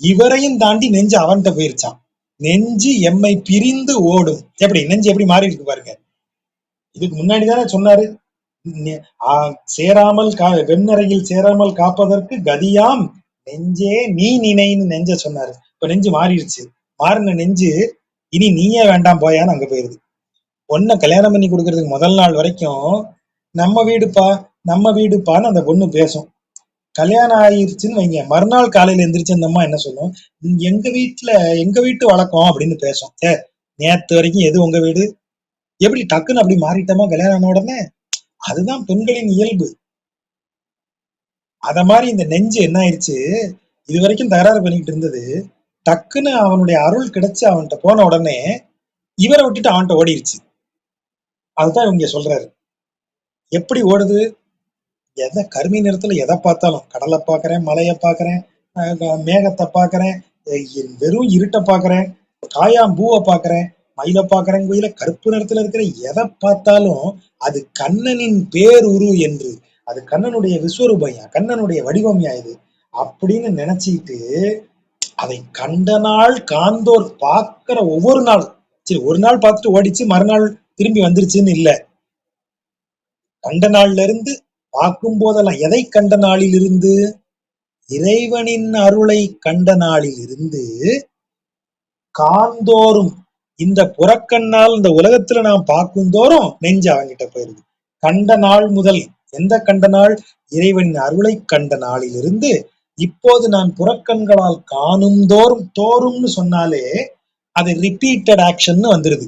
இவரையும் தாண்டி நெஞ்சு அவன்கிட்ட போயிருச்சான். நெஞ்சு எம்மை பிரிந்து ஓடும். எப்படி நெஞ்சு எப்படி மாறி இருக்கு பாருங்க. இதுக்கு முன்னாடிதானே சொன்னாரு, சேராமல் வெண்ணறையில் சேராமல் காப்பதற்கு கதியாம் நெஞ்சே நீ நினைன்னு நெஞ்ச சொன்னாரு. இப்ப நெஞ்சு மாறிடுச்சு. மாறின நெஞ்சு இனி நீயே வேண்டாம் போயான்னு அங்க போயிருது. பொண்ணை கல்யாணம் பண்ணி கொடுக்கறதுக்கு முதல் நாள் வரைக்கும் நம்ம வீடுப்பா நம்ம வீடுப்பான்னு அந்த பொண்ணு பேசும். கல்யாணம் ஆயிருச்சுன்னு வைங்க, மறுநாள் காலையில எந்திரிச்சு அந்த அம்மா என்ன சொல்லும்? எங்க வீட்டு வழக்கம் அப்படின்னு பேசும். நேத்து வரைக்கும் எது உங்க வீடு? எப்படி டக்குன்னு அப்படி மாறிட்டோமா கல்யாணம் ஆன உடனே? அதுதான் பெண்களின் இயல்பு. அத மாதிரி இந்த நெஞ்சு என்ன ஆயிடுச்சு, இது வரைக்கும் தகராறு பண்ணிக்கிட்டு இருந்தது, டக்குன்னு அவனுடைய அருள் கிடைச்சு அவன்கிட்ட போன உடனே இவரை விட்டுட்டு அவன்கிட்ட ஓடிடுச்சு. அதுதான் இவங்க சொல்றாரு. எப்படி ஓடுது? எதை கருமை நிறத்துல எதை பார்த்தாலும், கடலை பார்க்கறேன், மலையை பார்க்கறேன், மேகத்தை பார்க்கறேன், வெறும் இருட்டை பார்க்கறேன், காயாம்பூவை பார்க்கறேன், மயிலை பார்க்கறேன் குயில, கருப்பு நிறத்துல இருக்கிற எதை பார்த்தாலும் அது கண்ணனின் பேருரு என்று, அது கண்ணனுடைய விஸ்வரூபம்யா, கண்ணனுடைய வடிவம்யா இது அப்படின்னு நினைச்சிட்டு அதை கண்ட நாள் காண்தோர் பார்க்கிற ஒவ்வொரு நாள், சரி ஒரு நாள் பார்த்துட்டு ஓடிச்சு மறுநாள் திரும்பி வந்துருச்சுன்னு இல்ல, கண்ட நாள்ல இருந்து பார்க்கும் போதெல்லாம், எதை கண்ட நாளில் இருந்து? இறைவனின் அருளை கண்ட நாளில் இருந்து காந்தோறும், இந்த புறக்கண்ணால் இந்த உலகத்துல நாம் பார்க்கும் தோறும் நெஞ்சு அவங்கிட்ட போயிருது. கண்ட நாள் முதல், எந்த கண்ட நாள்? இறைவனின் அருளை கண்ட நாளிலிருந்து இப்போது நான் புறக்கண்களால் காணும் தோறும், தோறும்னு சொன்னாலே அது ரிப்பீட்டட் ஆக்ஷன் வந்துருது.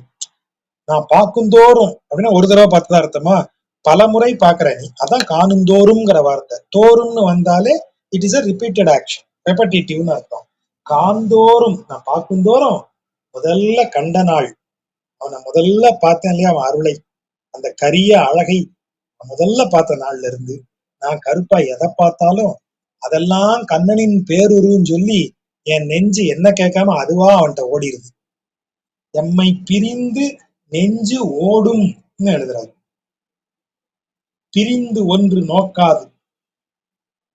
நான் பார்க்கும் தோறும் அப்படின்னா ஒரு தடவை பார்த்ததா அர்த்தமா? பல முறை பாக்குற நீ, அதான் காணும் தோறும்ங்கிற வார்த்தை. தோறும்னு வந்தாலே it is a repeated action, ரெப்படிட்டிவ்னு அர்த்தம். காந்தோறும், நான் பார்க்கும் தோறும், முதல்ல கண்ட நாள், அவனை முதல்ல பார்த்தேன் இல்லையா, அவன் அருளை, அந்த கரிய அழகை முதல்ல பார்த்த நாள்ல இருந்து நான் கருப்பா எதை பார்த்தாலும் அதெல்லாம் கண்ணனின் பேருருன்னு சொல்லி என் நெஞ்சு என்ன கேட்காம அதுவா அவன்கிட்ட ஓடிடுது. எம்மை பிரிந்து நெஞ்சு ஓடும் எழுதுறாரு. பிரிந்து ஒன்று நோக்காது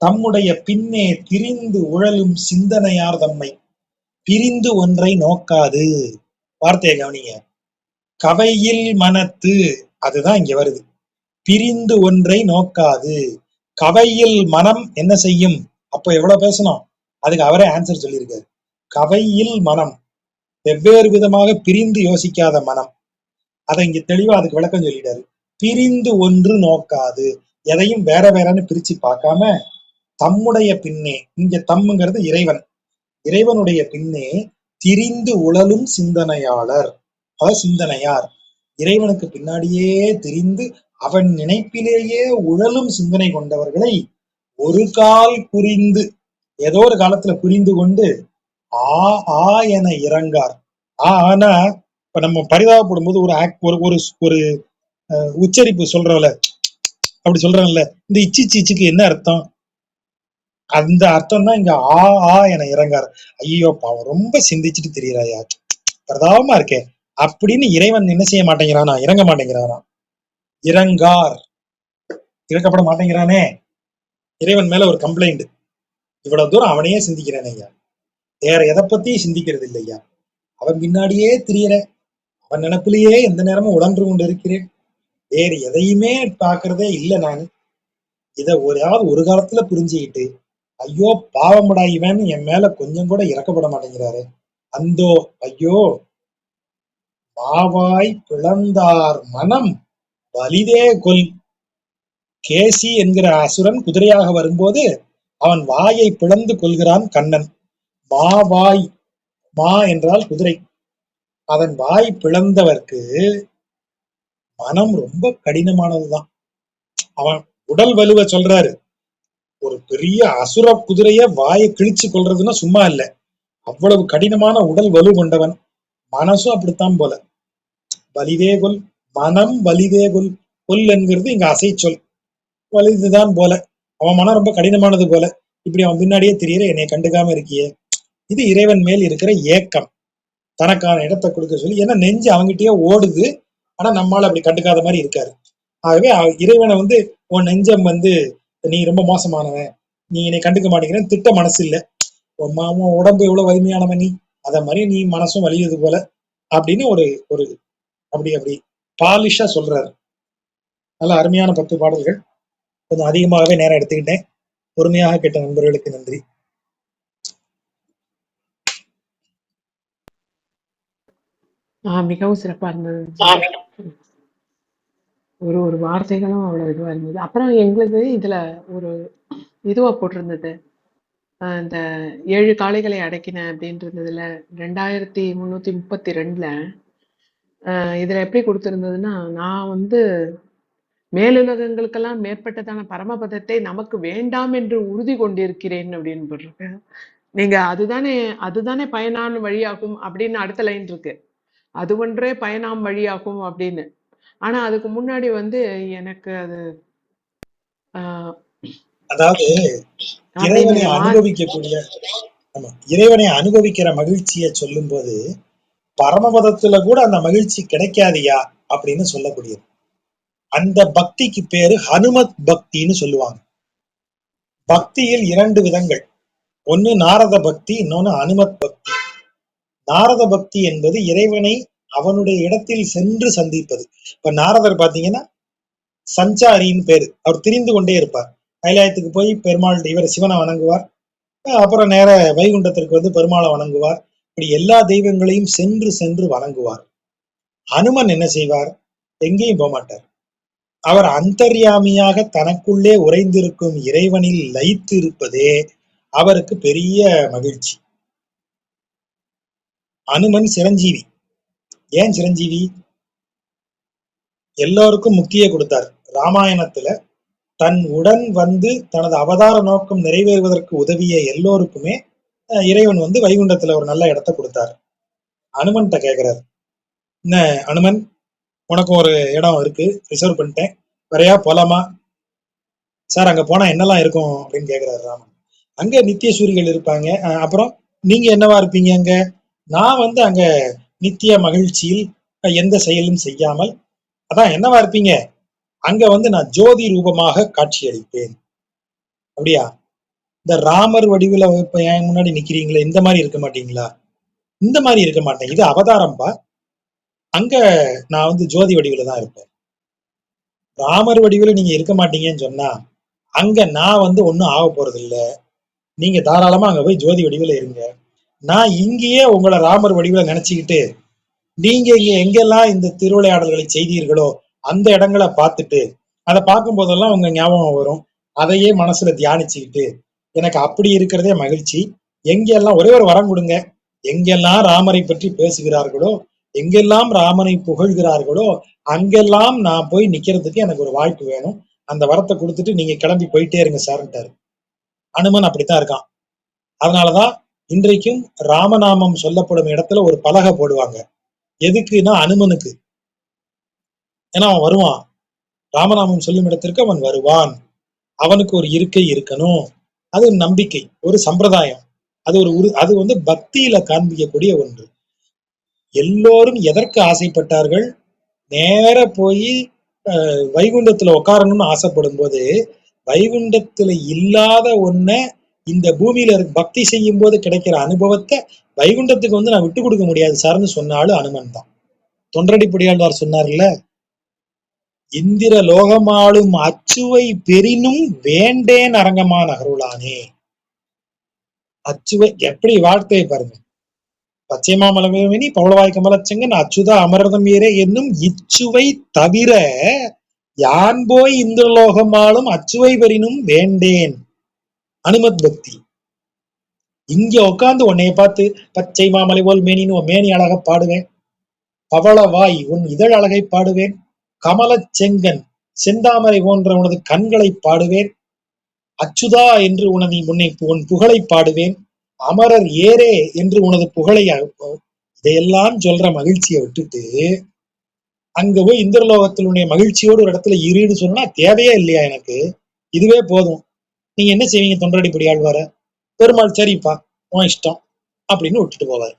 தம்முடைய பின்னே திரிந்து உழலும் சிந்தனையார் தம்மை. பிரிந்து ஒன்றை நோக்காது, வார்த்தையை கவனிங்க. கவையில் மனத்து, அதுதான் இங்க வருது. பிரிந்து ஒன்றை நோக்காது, கவையில் மனம் என்ன செய்யும்? அப்போ எவ்வளவு பேசணும், அதுக்கு அவரே ஆன்சர் சொல்லியிருக்காரு. கவையில் மனம், வெவ்வேறு விதமாக பிரிந்து யோசிக்காத மனம். அதை இங்க தெளிவா அதுக்கு விளக்கம் சொல்லிட்டாரு. பிரிந்து ஒன்று நோக்காது, எதையும் வேற வேறன்னு பிரிச்சு பார்க்காம, தம்முடைய பின்னே, இங்க தம்முங்கிறது இறைவன், இறைவனுடைய பின்னே திரிந்து உழலும் சிந்தனையாளர், அதாவது சிந்தனையார், இறைவனுக்கு பின்னாடியே திரிந்து அவன் நினைப்பிலேயே உழலும் சிந்தனை கொண்டவர்களை ஒரு கால் புரிந்து, ஏதோ ஒரு காலத்துல புரிந்து கொண்டு ஆ ஆ என இறங்கார். ஆனா இப்ப நம்ம பரிதாபப்படும் போது ஒரு ஒரு ஒரு உச்சரிப்பு சொல்றோம்ல, அப்படி சொல்றோம்ல, இந்த இச்சி சீச்சுக்கு என்ன அர்த்தம்? அந்த அர்த்தம் தான் இங்க ஆ ஆ என இறங்கார். ஐயோ பாவம், ரொம்ப சிந்திச்சுட்டு தெரியறாயா, பிரதாபமா இருக்கே அப்படின்னு இறைவன் என்ன செய்ய மாட்டேங்கிறானா, இறங்க மாட்டேங்கிறானா. இறங்கார், இறக்கப்பட மாட்டேங்கிறானே, இறைவன் மேல ஒரு கம்ப்ளைண்ட். இவ்வளவு தூரம் அவனையே சிந்திக்கிறேன் ஐயா, வேற எதை பத்தியும் சிந்திக்கிறது இல்லையா, அவன் பின்னாடியே திரியற, அவன் நினைப்பிலேயே எந்த நேரமும் உழன்று கொண்டு இருக்கிறேன், வேறு எதையுமே பாக்குறதே இல்லை நான். இதை ஒரு காலத்துல புரிஞ்சுக்கிட்டு ஐயோ பாவமடா இவன் என் மேல கொஞ்சம் கூட இறக்கப்பட மாட்டேங்கிறாரு, அந்தோ ஐயோ மாவாய் பிளந்தார் மனம் வலிதே கொல். கேசி என்கிற அசுரன் குதிரையாக வரும்போது அவன் வாயை பிளந்து கொள்கிறான் கண்ணன். மாவாய், மா என்றால் குதிரை, அதன் வாய் பிளந்தவர்க்கு மனம் ரொம்ப கடினமானதுதான். அவன் உடல் வலுவ சொல்றாரு, ஒரு பெரிய அசுர குதிரைய வாயை கிழிச்சு கொள்றதுன்னா சும்மா இல்ல, அவ்வளவு கடினமான உடல் வலு கொண்டவன். மனசும் அப்படித்தான் போல, வலிதே கொல், மனம் வலிதே கொல். கொல் என்கிறது இங்க அசை சொல், வலிதுதான் போல, அவன் மனம் ரொம்ப கடினமானது போல, இப்படி அவன் பின்னாடியே தெரியற என்னை கண்டுக்காம இருக்கியே. இது இறைவன் மேல் இருக்கிற ஏக்கம், தனக்கான இடத்தை கொடுக்க சொல்லி. ஏன்னா நெஞ்சு அவங்கிட்டயே ஓடுது, ஆனா நம்மால அப்படி கண்டுக்காத மாதிரி இருக்காரு. ஆகவே இறைவனை உன் நெஞ்சம் நீ ரொம்ப மோசமானவன், நீ என்னை கண்டுக்க மாட்டேங்கிறேன் திட்ட மனசு இல்ல, உன் உடம்பு எவ்வளவு வலிமையானவன் நீ, அத மாதிரி நீ மனசும் வலியுது போல அப்படின்னு ஒரு ஒரு அப்படி அப்படி பாலிஷா சொல்றாரு. நல்ல அருமையான 10 பாடல்கள். கொஞ்சம் அதிகமாகவே நேரம் எடுத்துக்கிட்டேன். பொறுமையாக கேட்ட நண்பர்களுக்கு நன்றி. மிகவும் சிறப்பா இருந்தது. ஒரு ஒரு வார்த்தைகளும் அவ்வளவு இதுவா இருந்தது. அப்புறம் எங்களுக்கு இதுல ஒரு இதுவா போட்டிருந்தது, இந்த 7 காளைகளை அடக்கின அப்படின்னு இருந்ததுல 2332ல இதுல எப்படி கொடுத்திருந்ததுன்னா, நான் மேலுலகங்களுக்கெல்லாம் மேற்பட்டதான பரமபதத்தை நமக்கு வேண்டாம் என்று உறுதி கொண்டிருக்கிறேன் அப்படின்னு போட்டிருக்கேன். நீங்க அதுதானே அதுதானே பயனான வழியாகும் அப்படின்னு அடுத்த லைன் இருக்கு, அது ஒன்றே பயனாம் வழியாகும் அப்படின்னு. ஆனா அதுக்கு முன்னாடி எனக்கு அது அதாவது அப்படி இறைவனை நீங்க அனுபவிக்கக்கூடிய, ஆமா, இறைவனை அனுபவிக்கிற மகிழ்ச்சியை சொல்லும் போது பரமபதத்துல கூட அந்த மகிழ்ச்சி கிடைக்காதியா அப்படின்னு சொல்லக்கூடியது. அந்த பக்திக்கு பேரு ஹனுமத் பக்தின்னு சொல்லுவாங்க. பக்தியில் 2 விதங்கள். ஒன்னு நாரத பக்தி, இன்னொன்னு அனுமத் பக்தி. நாரத பக்தி என்பது இறைவனை அவனுடைய இடத்தில் சென்று சந்திப்பது. இப்ப நாரதர் பாத்தீங்கன்னா சஞ்சாரின்னு பேரு. அவர் திரிந்து கொண்டே இருப்பார். கைலாயத்துக்கு போய் பெருமாள் இவர் சிவனை வணங்குவார். அப்புறம் நேர வைகுண்டத்திற்கு வந்து பெருமாளை வணங்குவார். இப்படி எல்லா தெய்வங்களையும் சென்று சென்று வணங்குவார். அனுமன் என்ன செய்வார்? எங்கேயும் போக மாட்டார். அவர் அந்தர்யாமியாக தனக்குள்ளே உறைந்திருக்கும் இறைவனில் லயித்து இருப்பதே அவருக்கு பெரிய மகிழ்ச்சி. அனுமன் சிரஞ்சீவி. ஏன் சிரஞ்சீவி? எல்லோருக்கும் முக்தியை கொடுத்தார். ராமாயணத்துல தன் உடன் வந்து தனது அவதார நோக்கம் நிறைவேறுவதற்கு உதவிய எல்லோருக்குமே இறைவன் வந்து வைகுண்டத்துல ஒரு நல்ல இடத்த கொடுத்தார். அனுமன்கிட்ட கேட்கிறார், என்ன அனுமன், உனக்கு ஒரு இடம் இருக்கு, ரிசர்வ் பண்ணிட்டேன், வரையா போலாமா? சார் அங்க போனா என்னெல்லாம் இருக்கும் அப்படின்னு கேட்கிறாரு ராமன். அங்க நித்திய சூரிகள் இருப்பாங்க. அப்புறம் நீங்க என்னவா இருப்பீங்க அங்க? நான் வந்து அங்க நித்திய மகிழ்ச்சியில் எந்த செயலும் செய்யாமல், அதான் என்னவா இருப்பீங்க? அங்க வந்து நான் ஜோதி ரூபமாக காட்சி அளிப்பேன். அப்படியா? இந்த ராமர் வடிவுல இப்ப என் முன்னாடி நிக்கிறீங்களே, இந்த மாதிரி இருக்க மாட்டீங்களா? இந்த மாதிரி இருக்க மாட்டேன், இது அவதாரம்பா. அங்க நான் வந்து ஜோதி வடிவுல தான் இருப்பேன். ராமர் வடிவுல நீங்க இருக்க மாட்டீங்கன்னு சொன்னா அங்க நான் வந்து ஒன்னும் ஆக போறது இல்ல. நீங்க தாராளமா அங்க போய் ஜோதி வடிவுல இருங்க. நான் இங்கேயே உங்களை ராமர் வடிவுல நினைச்சுக்கிட்டு நீங்க இங்க எங்கெல்லாம் இந்த திருவிளையாடல்களை செய்தீர்களோ அந்த இடங்களை பார்த்துட்டு அதை பார்க்கும் போதெல்லாம் உங்க ஞாபகம் வரும். அதையே மனசுல தியானிச்சுக்கிட்டு எனக்கு அப்படி இருக்கிறதே மகிழ்ச்சி. எங்கெல்லாம் ஒரே ஒரு வரம் கொடுங்க, எங்கெல்லாம் ராமரை பற்றி பேசுகிறார்களோ, எங்கெல்லாம் ராமனை புகழ்கிறார்களோ அங்கெல்லாம் நான் போய் நிக்கிறதுக்கு எனக்கு ஒரு வாய்ப்பு வேணும். அந்த வரத்தை கொடுத்துட்டு நீங்க கிளம்பி போயிட்டே இருங்க சார்ன்ட்டாரு. அனுமன் அப்படித்தான் இருக்கான். அதனாலதான் இன்றைக்கும் ராமநாமம் சொல்லப்படும் இடத்துல ஒரு பலகை போடுவாங்க. எதுக்குன்னா அனுமனுக்கு. ஏன்னா அவன் வருவான், ராமநாமம் சொல்லும் இடத்திற்கு அவன் வருவான், அவனுக்கு ஒரு இருக்கை இருக்கணும். அது ஒரு நம்பிக்கை, ஒரு சம்பிரதாயம். அது அது வந்து பக்தியில காண்பிக்கக்கூடிய ஒன்று. எல்லோரும் எதற்கு ஆசைப்பட்டார்கள்? நேர போய் வைகுண்டத்துல உட்காரணும்னு ஆசைப்படும் போது வைகுண்டத்துல இல்லாத ஒன்ன இந்த பூமியில பக்தி செய்யும் போது கிடைக்கிற அனுபவத்தை வைகுண்டத்துக்கு வந்து நான் விட்டு கொடுக்க முடியாது சார்னு சொன்னாலும் அனுமன் தான். தொண்டரடிப்படியாழ்வார் சொன்னார்ல, இந்திர லோகமாளும் அச்சுவை பெரினும் வேண்டேன் அரங்கமான அருளானே. அச்சுவை எப்படி வார்த்தையை பாருங்க. பச்சைமா மலமேனி பவளவாய் கமலச்செங்கன் அச்சுதா அமரதம் ஏறே என்னும் இச்சுவை தவிர யான் போய் இந்திரலோகமாலும் அச்சுவை பெரினும் வேண்டேன். அனுமத் பக்தி. இங்க உட்காந்து உன்னைய பார்த்து பச்சை மாமலை போல் மேனின்னு உன் மேனி அழக பாடுவேன், பவளவாய் உன் இதழ் அழகை பாடுவேன், கமலச் செங்கன் செந்தாமரை போன்ற உனது கண்களை பாடுவேன், அச்சுதா என்று உன் புகழை பாடுவேன், அமரர் ஏரே என்று உனது புகழை, இதையெல்லாம் சொல்ற மகிழ்ச்சியை விட்டுட்டு அங்க போய் இந்திரலோகத்தினுடைய மகிழ்ச்சியோடு ஒரு இடத்துல இருன்னு சொன்னா தேவையே இல்லையா எனக்கு? இதுவே போதும். நீங்க என்ன செய்வீங்க? தொண்டரடிப்படி ஆழ்வார பெருமாள் சரிப்பா உன் இஷ்டம் அப்படின்னு விட்டுட்டு போவார்.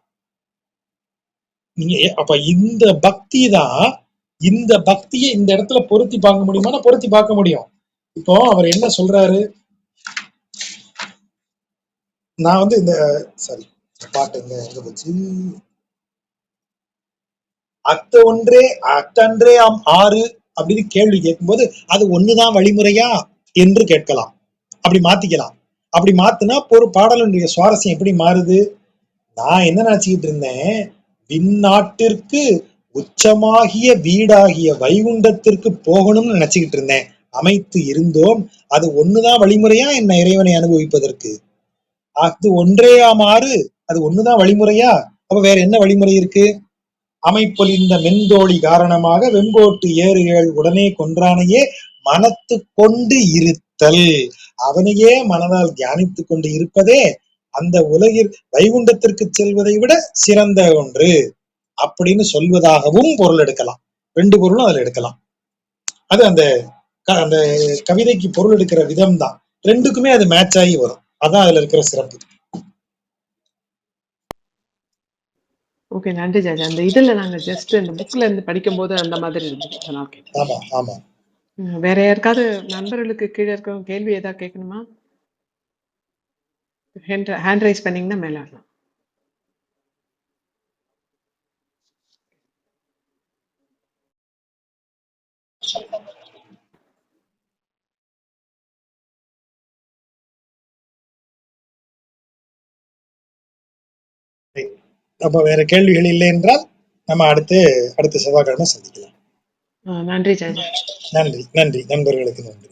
நீங்க அப்ப இந்த பக்தி தான், இந்த பக்தியை இந்த இடத்துல பொருத்தி பார்க்க முடியுமா? பொருத்தி பார்க்க முடியும். இப்போ அவர் என்ன சொல்றாரு? நான் வந்து இந்த சாரி பாட்டு எங்க போச்சு? அத்த ஒன்றே அத்தன்றே ஆறு அப்படின்னு கேள்வி கேட்கும்போது அது ஒண்ணுதான் வழிமுறையா என்று கேட்கலாம். அப்படி மாத்திக்கலாம். அப்படி மாத்தினா ஒரு பாடலுடைய சுவாரஸ்யம் எப்படி மாறுது? நான் என்ன நினைச்சுக்கிட்டு இருந்தேன், விண்ணாட்டிற்கு உச்சமாகிய வீடாகிய வைகுண்டத்திற்கு போகணும்னு நினைச்சுக்கிட்டு இருந்தேன், அமைத்து இருந்தோம். அது ஒண்ணுதான் வழிமுறையா என்ன இறைவனை அனுபவிப்பதற்கு? அது ஒன்றேயாமாறு, அது ஒண்ணுதான் வழிமுறையா? அப்ப வேற என்ன வழிமுறை இருக்கு? அமைப்பொலிந்த மென்தோழி காரணமாக வெம்போட்டு ஏறு ஏழ் உடனே கொன்றானையே மனத்து கொண்டு இருத்தல். அவனையே மனதால் தியானித்துக் கொண்டு இருப்பதே அந்த உலகில் வைகுண்டத்திற்கு செல்வதை விட சிறந்த ஒன்று அப்படின்னு சொல்வதாகவும் பொருள் எடுக்கலாம். 2 பொருளும் அதுல எடுக்கலாம். அது அந்த அந்த கவிதைக்கு பொருள் எடுக்கிற விதம் தான். 2க்குமே அது மேட்ச் ஆகி வரும். அதான் அதுல இருக்கிற சிறப்பு. ஓகே. நன்றி ஜாஜா. அந்த இதுல நாங்க ஜஸ்ட் இந்த புக்ல இருந்து படிக்கும்போது அந்த மாதிரி இருந்தது. அதனால கேட்டேன். ஆமா ஆமா. வேற யாருக்காவது நண்பர்களுக்கு கீழ இருக்கவங்க கேள்வி ஏதாவது கேட்கணுமா? ஹேண்ட் ரைஸ் பண்ணீங்கன்னா மேல வரலாம். அப்ப வேற கேள்விகள் இல்லை என்றால் நம்ம அடுத்த செவ்வாய்க்கிழமை சந்திக்கலாம். நன்றி ஜாஜா. நன்றி நன்றி நண்பர்களுக்கு நன்றி.